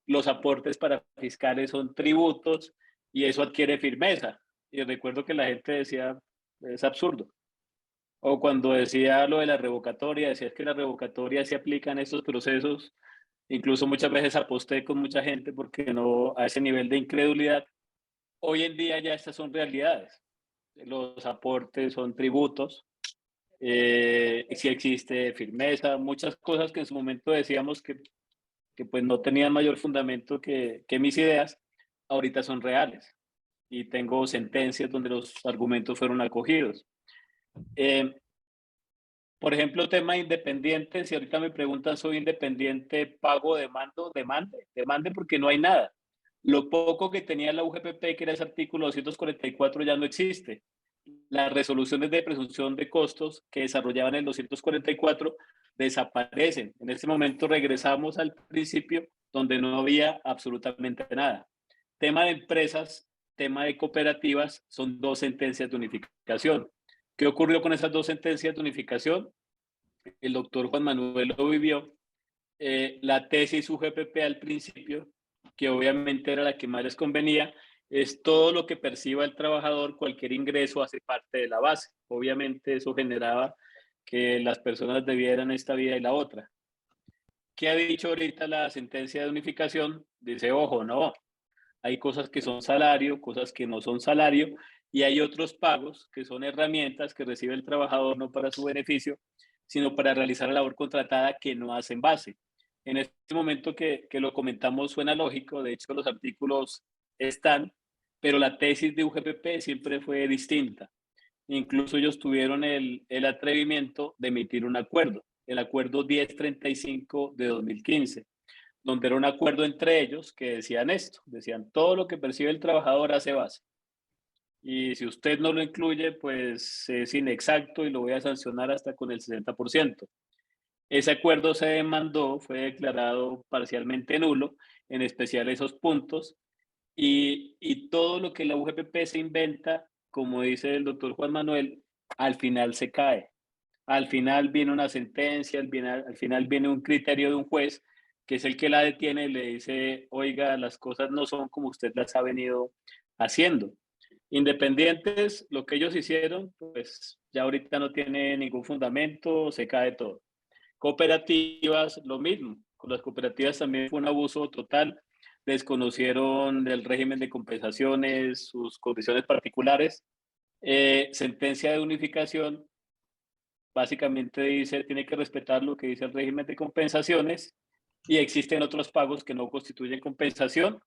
los aportes para fiscales son tributos y eso adquiere firmeza. Y recuerdo que la gente decía, es absurdo. O cuando decía lo de la revocatoria, decía que la revocatoria se aplica en estos procesos. Incluso muchas veces aposté con mucha gente porque no a ese nivel de incredulidad. Hoy en día ya estas son realidades. Los aportes son tributos. Sí existe firmeza, muchas cosas que en su momento decíamos que pues no tenían mayor fundamento que mis ideas, ahorita son reales. Y tengo sentencias donde los argumentos fueron acogidos. Eh, por ejemplo, tema independiente, si ahorita me preguntan, soy independiente, pago, demande porque no hay nada. Lo poco que tenía la UGPP, que era ese artículo 244, ya no existe. Las resoluciones de presunción de costos que desarrollaban el 244 desaparecen. En este momento regresamos al principio donde no había absolutamente nada. Tema de empresas, tema de cooperativas, son dos sentencias de unificación. ¿Qué ocurrió con esas dos sentencias de unificación? El doctor Juan Manuel lo vivió. La tesis UGPP al principio, que obviamente era la que más les convenía, es todo lo que perciba el trabajador, cualquier ingreso hace parte de la base. Obviamente eso generaba que las personas debieran esta vida y la otra. ¿Qué ha dicho ahorita la sentencia de unificación? Dice, ojo, no, hay cosas que son salario, cosas que no son salario, y hay otros pagos que son herramientas que recibe el trabajador no para su beneficio, sino para realizar la labor contratada que no hacen base. En este momento que lo comentamos suena lógico, de hecho los artículos están, pero la tesis de UGPP siempre fue distinta. Incluso ellos tuvieron el atrevimiento de emitir un acuerdo, el acuerdo 1035 de 2015, donde era un acuerdo entre ellos que decían esto, decían todo lo que percibe el trabajador hace base. Y si usted no lo incluye, pues es inexacto y lo voy a sancionar hasta con el 60%. Ese acuerdo se demandó, fue declarado parcialmente nulo, en especial esos puntos, y todo lo que la UGPP se inventa como dice el doctor Juan Manuel, al final se cae. Al final viene una sentencia, al final viene un criterio de un juez, que es el que la detiene y le dice, oiga, las cosas no son como usted las ha venido haciendo. Independientes, lo que ellos hicieron, pues ya ahorita no tiene ningún fundamento, se cae todo. Cooperativas, lo mismo. Con las cooperativas también fue un abuso total. Desconocieron del régimen de compensaciones, sus condiciones particulares. Sentencia de unificación básicamente dice, tiene que respetar lo que dice el régimen de compensaciones y existen otros pagos que no constituyen compensación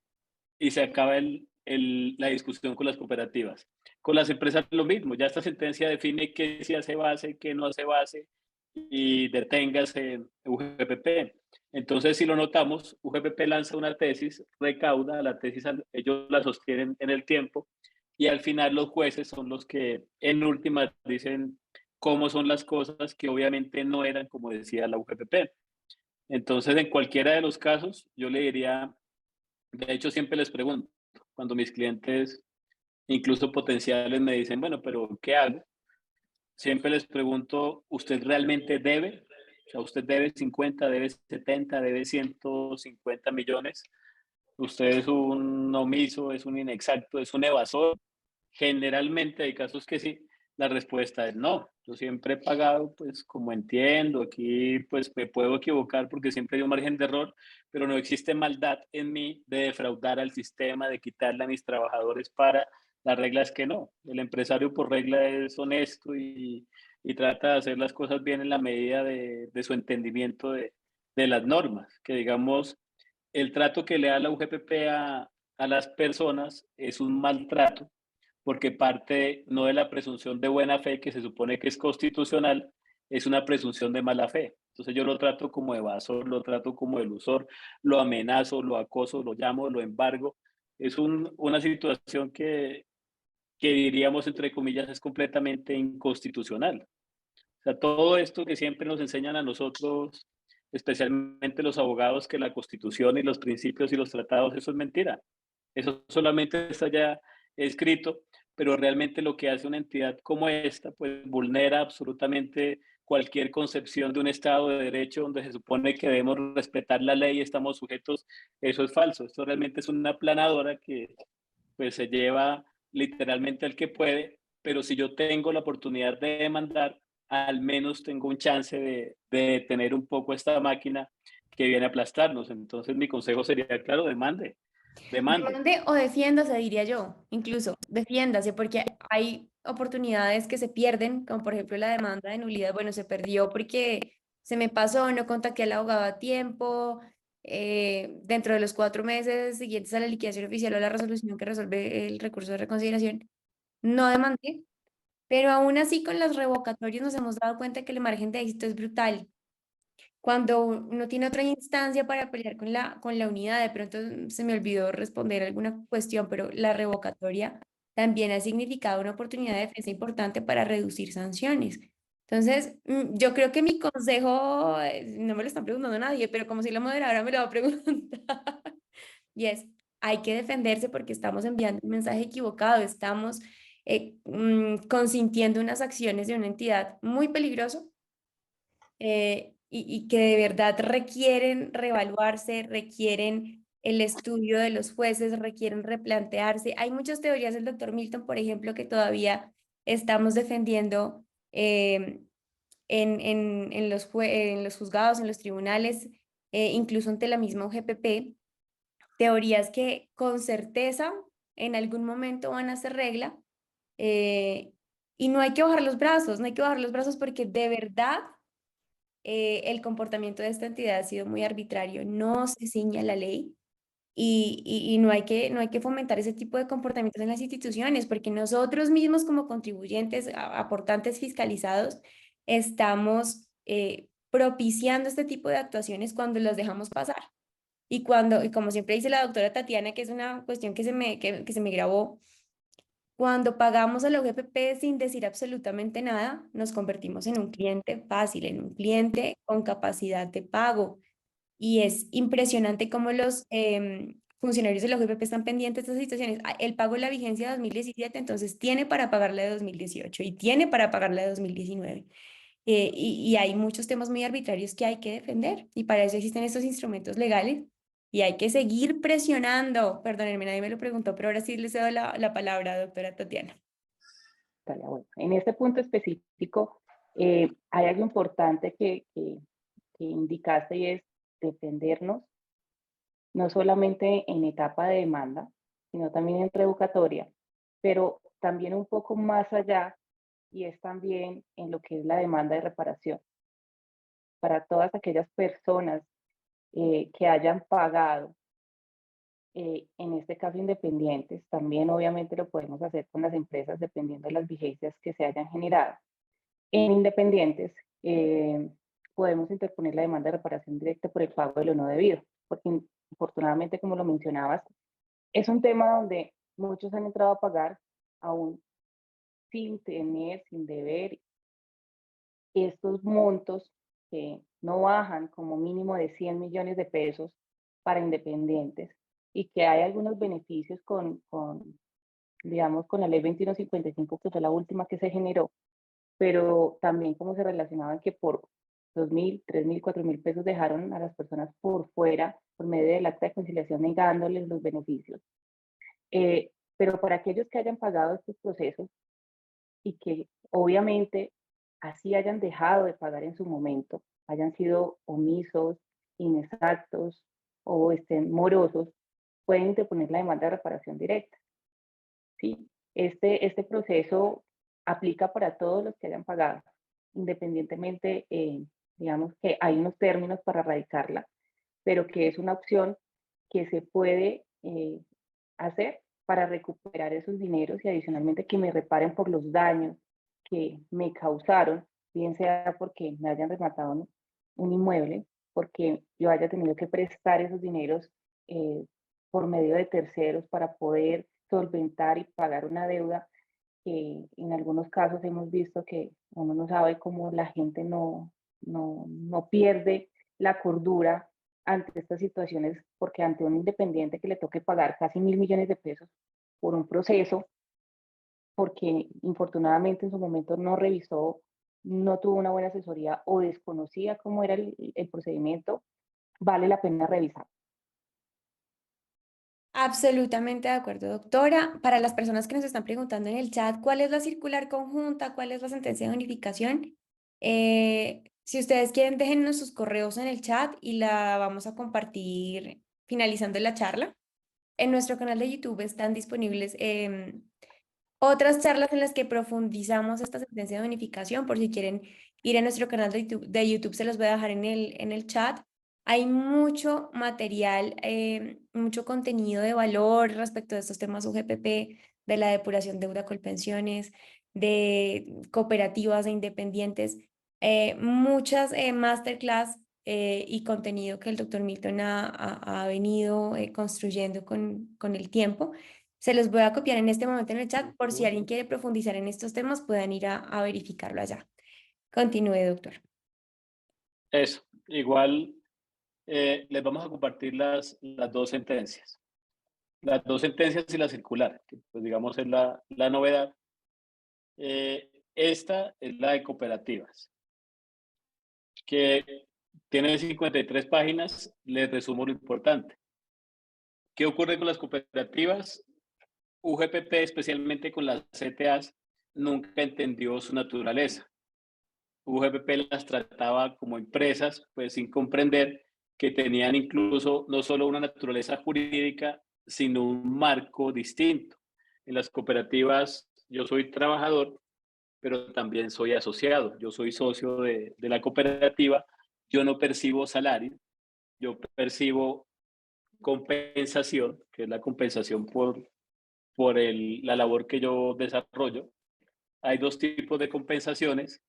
y se acaba la discusión con las cooperativas. Con las empresas lo mismo, ya esta sentencia define qué sí hace base, qué no hace base y deténgase UGPP. Entonces, si lo notamos, UGPP lanza una tesis, recauda, la tesis ellos la sostienen en el tiempo y al final los jueces son los que en última dicen cómo son las cosas que obviamente no eran como decía la UGPP. Entonces, en cualquiera de los casos, yo le diría, de hecho, siempre les pregunto, cuando mis clientes, incluso potenciales, me dicen, bueno, pero ¿qué hago? Siempre les pregunto, ¿usted realmente debe? O sea, ¿usted debe 50, debe 70, debe 150 millones? ¿Usted es un omiso, es un inexacto, es un evasor? Generalmente hay casos que sí, la respuesta es no. Yo siempre he pagado, pues como entiendo, aquí pues me puedo equivocar porque siempre hay un margen de error, pero no existe maldad en mí de defraudar al sistema, de quitarle a mis trabajadores para la regla es que no. El empresario por regla es honesto y trata de hacer las cosas bien en la medida de su entendimiento de las normas, que digamos, el trato que le da la UGPP a las personas es un maltrato porque parte no de la presunción de buena fe, que se supone que es constitucional, es una presunción de mala fe. Entonces yo lo trato como evasor, lo trato como elusor, lo amenazo, lo acoso, lo llamo, lo embargo. Es una situación que diríamos, entre comillas, es completamente inconstitucional. O sea, todo esto que siempre nos enseñan a nosotros, especialmente los abogados, que la Constitución y los principios y los tratados, eso es mentira. Eso solamente está ya escrito, pero realmente lo que hace una entidad como esta, pues vulnera absolutamente cualquier concepción de un Estado de Derecho donde se supone que debemos respetar la ley y estamos sujetos. Eso es falso. Esto realmente es una planadora que pues se lleva literalmente al que puede, pero si yo tengo la oportunidad de demandar, al menos tengo un chance de detener un poco esta máquina que viene a aplastarnos. Entonces mi consejo sería, claro, demande, demande. Demande o defiéndase, diría yo, incluso defiéndase, porque hay oportunidades que se pierden, como por ejemplo la demanda de nulidad. Bueno, se perdió porque se me pasó, no contacté al abogado a tiempo, dentro de los 4 meses siguientes a la liquidación oficial o la resolución que resuelve el recurso de reconsideración, no demandé, pero aún así con los revocatorios nos hemos dado cuenta que el margen de éxito es brutal. Cuando uno tiene otra instancia para pelear con la unidad, de pronto se me olvidó responder alguna cuestión, pero la revocatoria también ha significado una oportunidad de defensa importante para reducir sanciones. Entonces, yo creo que mi consejo, no me lo están preguntando nadie, pero como si la moderadora me lo va a preguntar, y es, hay que defenderse porque estamos enviando un mensaje equivocado, estamos consintiendo unas acciones de una entidad muy peligrosa, y que de verdad requieren reevaluarse, requieren el estudio de los jueces, requieren replantearse. Hay muchas teorías del doctor Milton, por ejemplo, que todavía estamos defendiendo en los juzgados, en los tribunales, incluso ante la misma UGPP, teorías que con certeza en algún momento van a ser regla. Y no hay que bajar los brazos, no hay que bajar los brazos porque de verdad el comportamiento de esta entidad ha sido muy arbitrario, no se ciñe a la ley y no hay que fomentar ese tipo de comportamientos en las instituciones, porque nosotros mismos como contribuyentes, aportantes fiscalizados, estamos propiciando este tipo de actuaciones cuando las dejamos pasar. Y como siempre dice la doctora Tatiana, que es una cuestión que se me grabó, cuando pagamos a la UGPP sin decir absolutamente nada, nos convertimos en un cliente fácil, en un cliente con capacidad de pago. Y es impresionante cómo funcionarios de la UGPP están pendientes de estas situaciones. El pago de la vigencia de 2017, entonces tiene para pagar la de 2018 y tiene para pagar la de 2019. Y hay muchos temas muy arbitrarios que hay que defender y para eso existen estos instrumentos legales y hay que seguir presionando. Perdónenme, nadie me lo preguntó, pero ahora sí les cedo la palabra, doctora Tatiana. Bueno, en este punto específico hay algo importante que indicaste y es defendernos, no solamente en etapa de demanda, sino también en revocatoria, pero también un poco más allá y es también en lo que es la demanda de reparación. Para todas aquellas personas que hayan pagado, en este caso independientes, también obviamente lo podemos hacer con las empresas dependiendo de las vigencias que se hayan generado. En independientes, podemos interponer la demanda de reparación directa por el pago de lo no debido, porque afortunadamente, como lo mencionabas, es un tema donde muchos han entrado a pagar aún sin tener, sin deber estos montos que no bajan como mínimo de 100 millones de pesos para independientes y que hay algunos beneficios digamos, con la ley 2155, que fue la última que se generó, pero también como se relacionaban que por 2.000, 3.000, 4.000 pesos dejaron a las personas por fuera por medio del acta de conciliación negándoles los beneficios. Pero para aquellos que hayan pagado estos procesos y que obviamente así hayan dejado de pagar en su momento, hayan sido omisos, inexactos o estén morosos, pueden interponer la demanda de reparación directa. ¿Sí? Este proceso aplica para todos los que hayan pagado, independientemente, digamos que hay unos términos para radicarla, pero que es una opción que se puede hacer para recuperar esos dineros y adicionalmente que me reparen por los daños que me causaron, bien sea porque me hayan rematado un inmueble, porque yo haya tenido que prestar esos dineros por medio de terceros para poder solventar y pagar una deuda que en algunos casos hemos visto que uno no sabe cómo la gente no pierde la cordura ante estas situaciones, porque ante un independiente que le toque pagar casi 1.000 millones de pesos por un proceso, porque infortunadamente en su momento no revisó, no tuvo una buena asesoría o desconocía cómo era el procedimiento, vale la pena revisar. Absolutamente de acuerdo, doctora. Para las personas que nos están preguntando en el chat, ¿cuál es la circular conjunta? ¿Cuál es la sentencia de unificación? Si ustedes quieren, déjennos sus correos en el chat y la vamos a compartir finalizando la charla. En nuestro canal de YouTube están disponibles otras charlas en las que profundizamos esta sentencia de unificación. Por si quieren ir a nuestro canal de YouTube, se los voy a dejar en el chat. Hay mucho material, mucho contenido de valor respecto de estos temas UGPP, de la depuración de deuda Colpensiones, de cooperativas e independientes, muchas masterclass y contenido que el doctor Milton ha venido construyendo con el tiempo. Se los voy a copiar en este momento en el chat por si alguien quiere profundizar en estos temas, puedan ir a verificarlo allá. Continúe, doctor. Eso, igual les vamos a compartir las dos sentencias. Las dos sentencias y la circular, que pues digamos es la novedad. Esta es la de cooperativas, que tiene 53 páginas. Les resumo lo importante. ¿Qué ocurre con las cooperativas? UGPP, especialmente con las CTAs, nunca entendió su naturaleza. UGPP las trataba como empresas, pues sin comprender que tenían incluso no solo una naturaleza jurídica, sino un marco distinto. En las cooperativas yo soy trabajador, pero también soy asociado. Yo soy socio de la cooperativa. Yo no percibo salario, yo percibo compensación, que es la compensación por la labor que yo desarrollo. Hay dos tipos de compensaciones: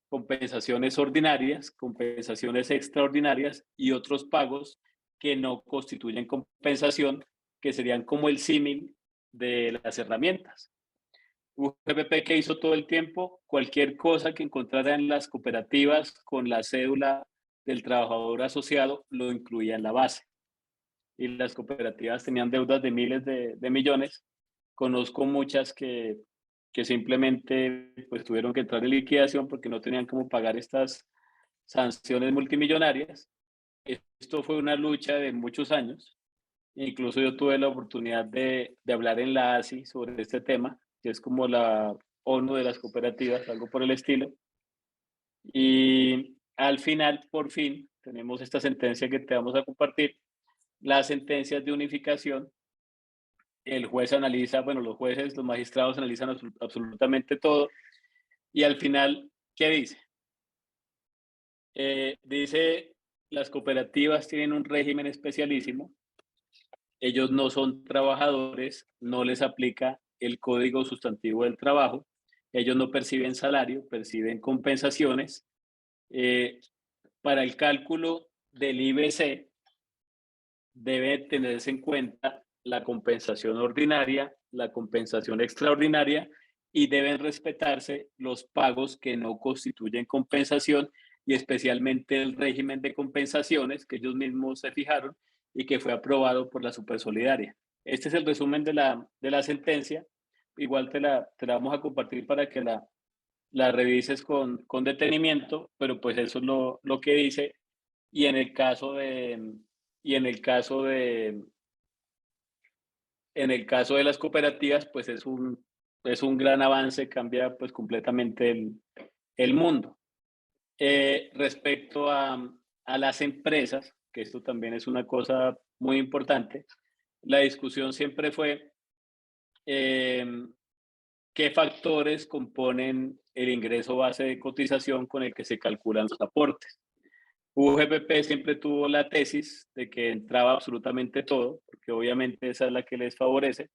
compensaciones ordinarias, compensaciones extraordinarias y otros pagos que no constituyen compensación, que serían como el símil de las herramientas. UGPP, que hizo todo el tiempo, cualquier cosa que encontrara en las cooperativas con la cédula del trabajador asociado lo incluía en la base. y las cooperativas tenían deudas de miles de millones. Conozco muchas que simplemente pues tuvieron que entrar en liquidación porque no tenían cómo pagar estas sanciones multimillonarias. Esto fue una lucha de muchos años. Incluso yo tuve la oportunidad de hablar en la ASI sobre este tema, que es como la ONU de las cooperativas, algo por el estilo. Y al final, por fin, tenemos esta sentencia que te vamos a compartir, las sentencias de unificación. El juez analiza, bueno, los jueces, los magistrados analizan absolutamente todo. Y al final, ¿qué dice? Dice, las cooperativas tienen un régimen especialísimo. Ellos no son trabajadores, no les aplica el Código Sustantivo del Trabajo. Ellos no perciben salario, perciben compensaciones. Para el cálculo del IBC, debe tenerse en cuenta la compensación ordinaria, la compensación extraordinaria y deben respetarse los pagos que no constituyen compensación y especialmente el régimen de compensaciones que ellos mismos se fijaron y que fue aprobado por la Supersolidaria. Este es el resumen de la sentencia. Igual te la vamos a compartir para que la revises con detenimiento, pero pues eso es lo que dice. Y en el caso de las cooperativas, pues es un gran avance, cambia pues completamente el mundo. Respecto a las empresas, que esto también es una cosa muy importante, la discusión siempre fue qué factores componen el ingreso base de cotización con el que se calculan los aportes. UGPP siempre tuvo la tesis de que entraba absolutamente todo, porque obviamente esa es la que les favorece.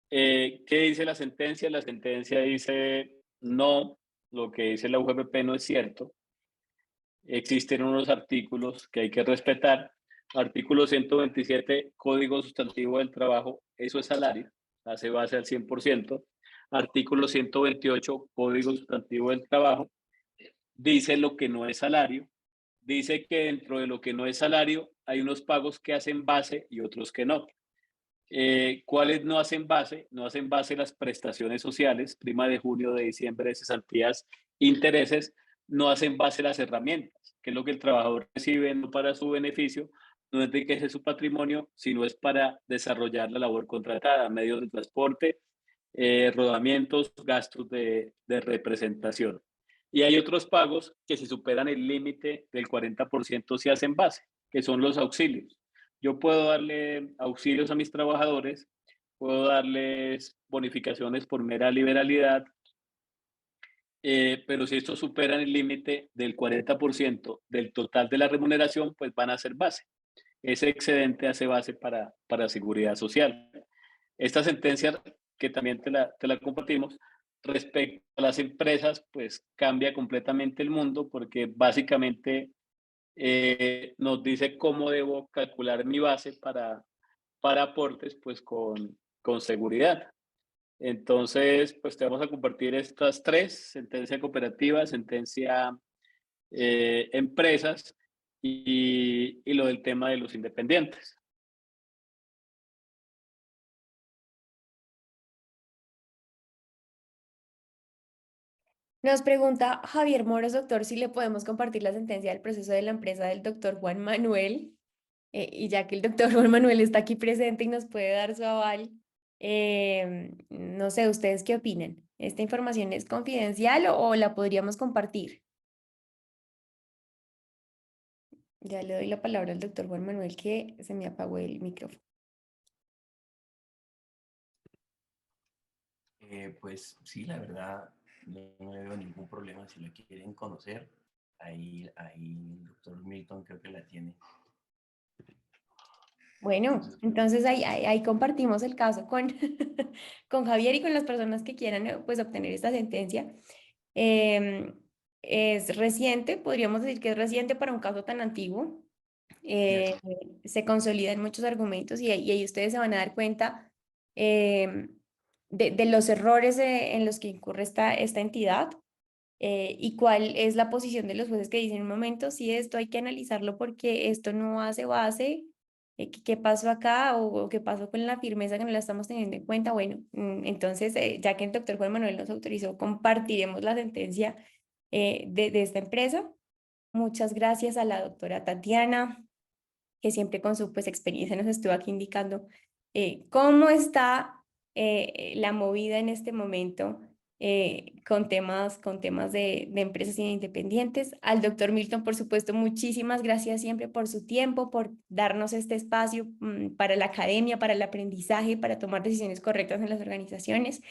¿Qué dice la sentencia? La sentencia dice no, lo que dice la UGPP no es cierto. Existen unos artículos que hay que respetar. Artículo 127, Código Sustantivo del Trabajo, eso es salario, hace base al 100%. Artículo 128, Código Sustantivo del Trabajo, dice lo que no es salario. Dice que dentro de lo que no es salario hay unos pagos que hacen base y otros que no. ¿Cuáles no hacen base? No hacen base las prestaciones sociales, prima de junio, de diciembre, cesantías, intereses, no hacen base las herramientas, que es lo que el trabajador recibe no para su beneficio, no enriquece su patrimonio, sino es para desarrollar la labor contratada, medios de transporte, rodamientos, gastos de representación. Y hay otros pagos que si superan el límite del 40% se hacen base, que son los auxilios. Yo puedo darle auxilios a mis trabajadores, puedo darles bonificaciones por mera liberalidad, pero si estos superan el límite del 40% del total de la remuneración, pues van a ser base. Ese excedente hace base para seguridad social. Esta sentencia, que también te la compartimos, respecto a las empresas, pues cambia completamente el mundo porque básicamente nos dice cómo debo calcular mi base para aportes pues con seguridad. Entonces, pues te vamos a compartir estas tres: sentencia cooperativa, sentencia empresas y lo del tema de los independientes. Nos pregunta Javier Moros, doctor, si le podemos compartir la sentencia del proceso de la empresa del doctor Juan Manuel. Y ya que el doctor Juan Manuel está aquí presente y nos puede dar su aval, no sé, ¿ustedes qué opinan? ¿Esta información es confidencial o la podríamos compartir? Ya le doy la palabra al doctor Juan Manuel, que se me apagó el micrófono. Pues sí, la verdad, no veo ningún problema si la quieren conocer. Ahí el doctor Milton creo que la tiene. Bueno, entonces ahí compartimos el caso con, con Javier y con las personas que quieran pues, obtener esta sentencia. Es reciente, podríamos decir que es reciente para un caso tan antiguo. Se consolidan muchos argumentos y ahí ustedes se van a dar cuenta de los errores en los que incurre esta entidad y cuál es la posición de los jueces que dicen: un momento, si esto hay que analizarlo porque esto no hace base ¿qué pasó acá? O qué pasó con la firmeza que no la estamos teniendo en cuenta. Bueno, entonces, ya que el doctor Juan Manuel nos autorizó, compartiremos la sentencia de esta empresa. Muchas gracias a la doctora Tatiana, que siempre con su pues, experiencia nos estuvo aquí indicando cómo está la movida en este momento con temas de empresas independientes. Al doctor Milton, por supuesto, muchísimas gracias siempre por su tiempo, por darnos este espacio para la academia, para el aprendizaje, para tomar decisiones correctas en las organizaciones.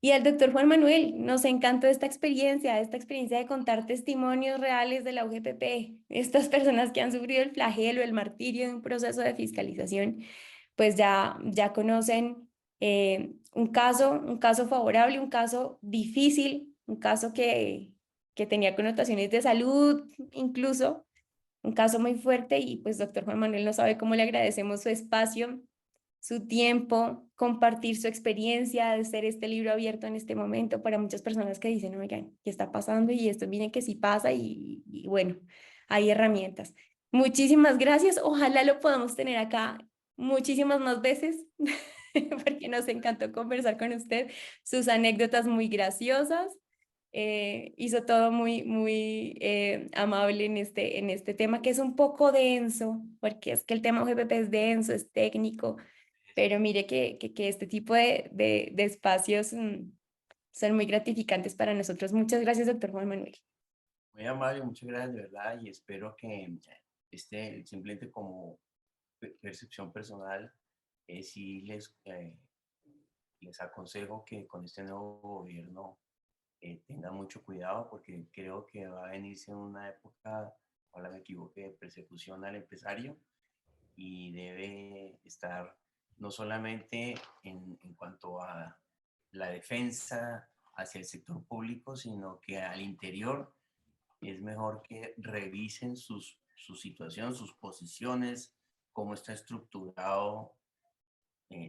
Y al doctor Juan Manuel, nos encantó esta experiencia de contar testimonios reales de la UGPP, estas personas que han sufrido el flagelo, el martirio de un proceso de fiscalización, pues ya conocen un caso favorable, un caso difícil, un caso que tenía connotaciones de salud incluso, un caso muy fuerte y pues doctor Juan Manuel no sabe cómo le agradecemos su espacio, su tiempo, compartir su experiencia de ser este libro abierto en este momento para muchas personas que dicen, oigan, ¿qué está pasando? Y esto viene que sí pasa y bueno, hay herramientas. Muchísimas gracias. Ojalá lo podamos tener acá muchísimas más veces porque nos encantó conversar con usted. Sus anécdotas muy graciosas. Hizo todo muy amable en este tema que es un poco denso, porque es que el tema UGPP es denso, es técnico, pero mire que este tipo de espacios son muy gratificantes para nosotros. Muchas gracias, doctor Juan Manuel. Muy amable, muchas gracias de verdad y espero que simplemente como percepción personal, sí les aconsejo que con este nuevo gobierno tengan mucho cuidado porque creo que va a venirse una época, ojalá me equivoque, de persecución al empresario y debe estar no solamente en cuanto a la defensa hacia el sector público, sino que al interior es mejor que revisen su situación, sus posiciones, cómo está estructurado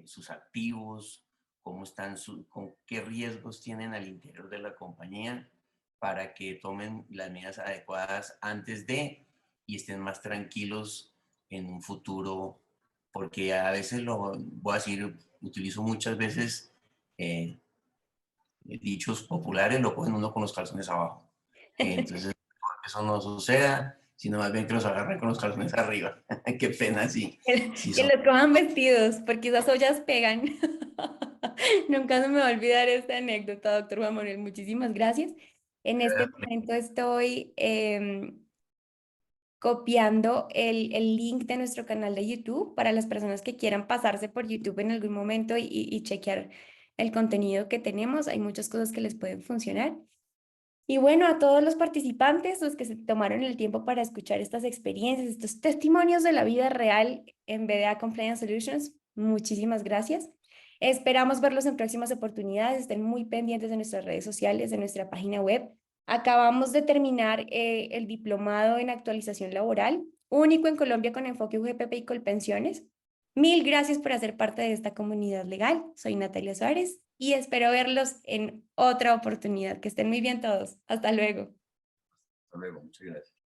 sus activos, con qué riesgos tienen al interior de la compañía para que tomen las medidas adecuadas antes de y estén más tranquilos en un futuro, porque a veces lo voy a decir, utilizo muchas veces dichos populares, lo cogen uno con los calzones abajo. Entonces, que eso no suceda, sino más bien que los agarren con los calzones arriba. Qué pena, sí. Que los cojan vestidos, porque esas ollas pegan. Nunca se me va a olvidar esta anécdota, doctor Juan Manuel. Muchísimas gracias. En este momento estoy copiando el link de nuestro canal de YouTube para las personas que quieran pasarse por YouTube en algún momento y chequear el contenido que tenemos. Hay muchas cosas que les pueden funcionar. Y bueno, a todos los participantes, los que se tomaron el tiempo para escuchar estas experiencias, estos testimonios de la vida real en BDA Compliance Solutions, muchísimas gracias. Esperamos verlos en próximas oportunidades. Estén muy pendientes de nuestras redes sociales, de nuestra página web. Acabamos de terminar el diplomado en actualización laboral, único en Colombia con enfoque UGPP y Colpensiones. Mil gracias por hacer parte de esta comunidad legal. Soy Natalia Suárez y espero verlos en otra oportunidad. Que estén muy bien todos. Hasta luego. Hasta luego, muchas gracias.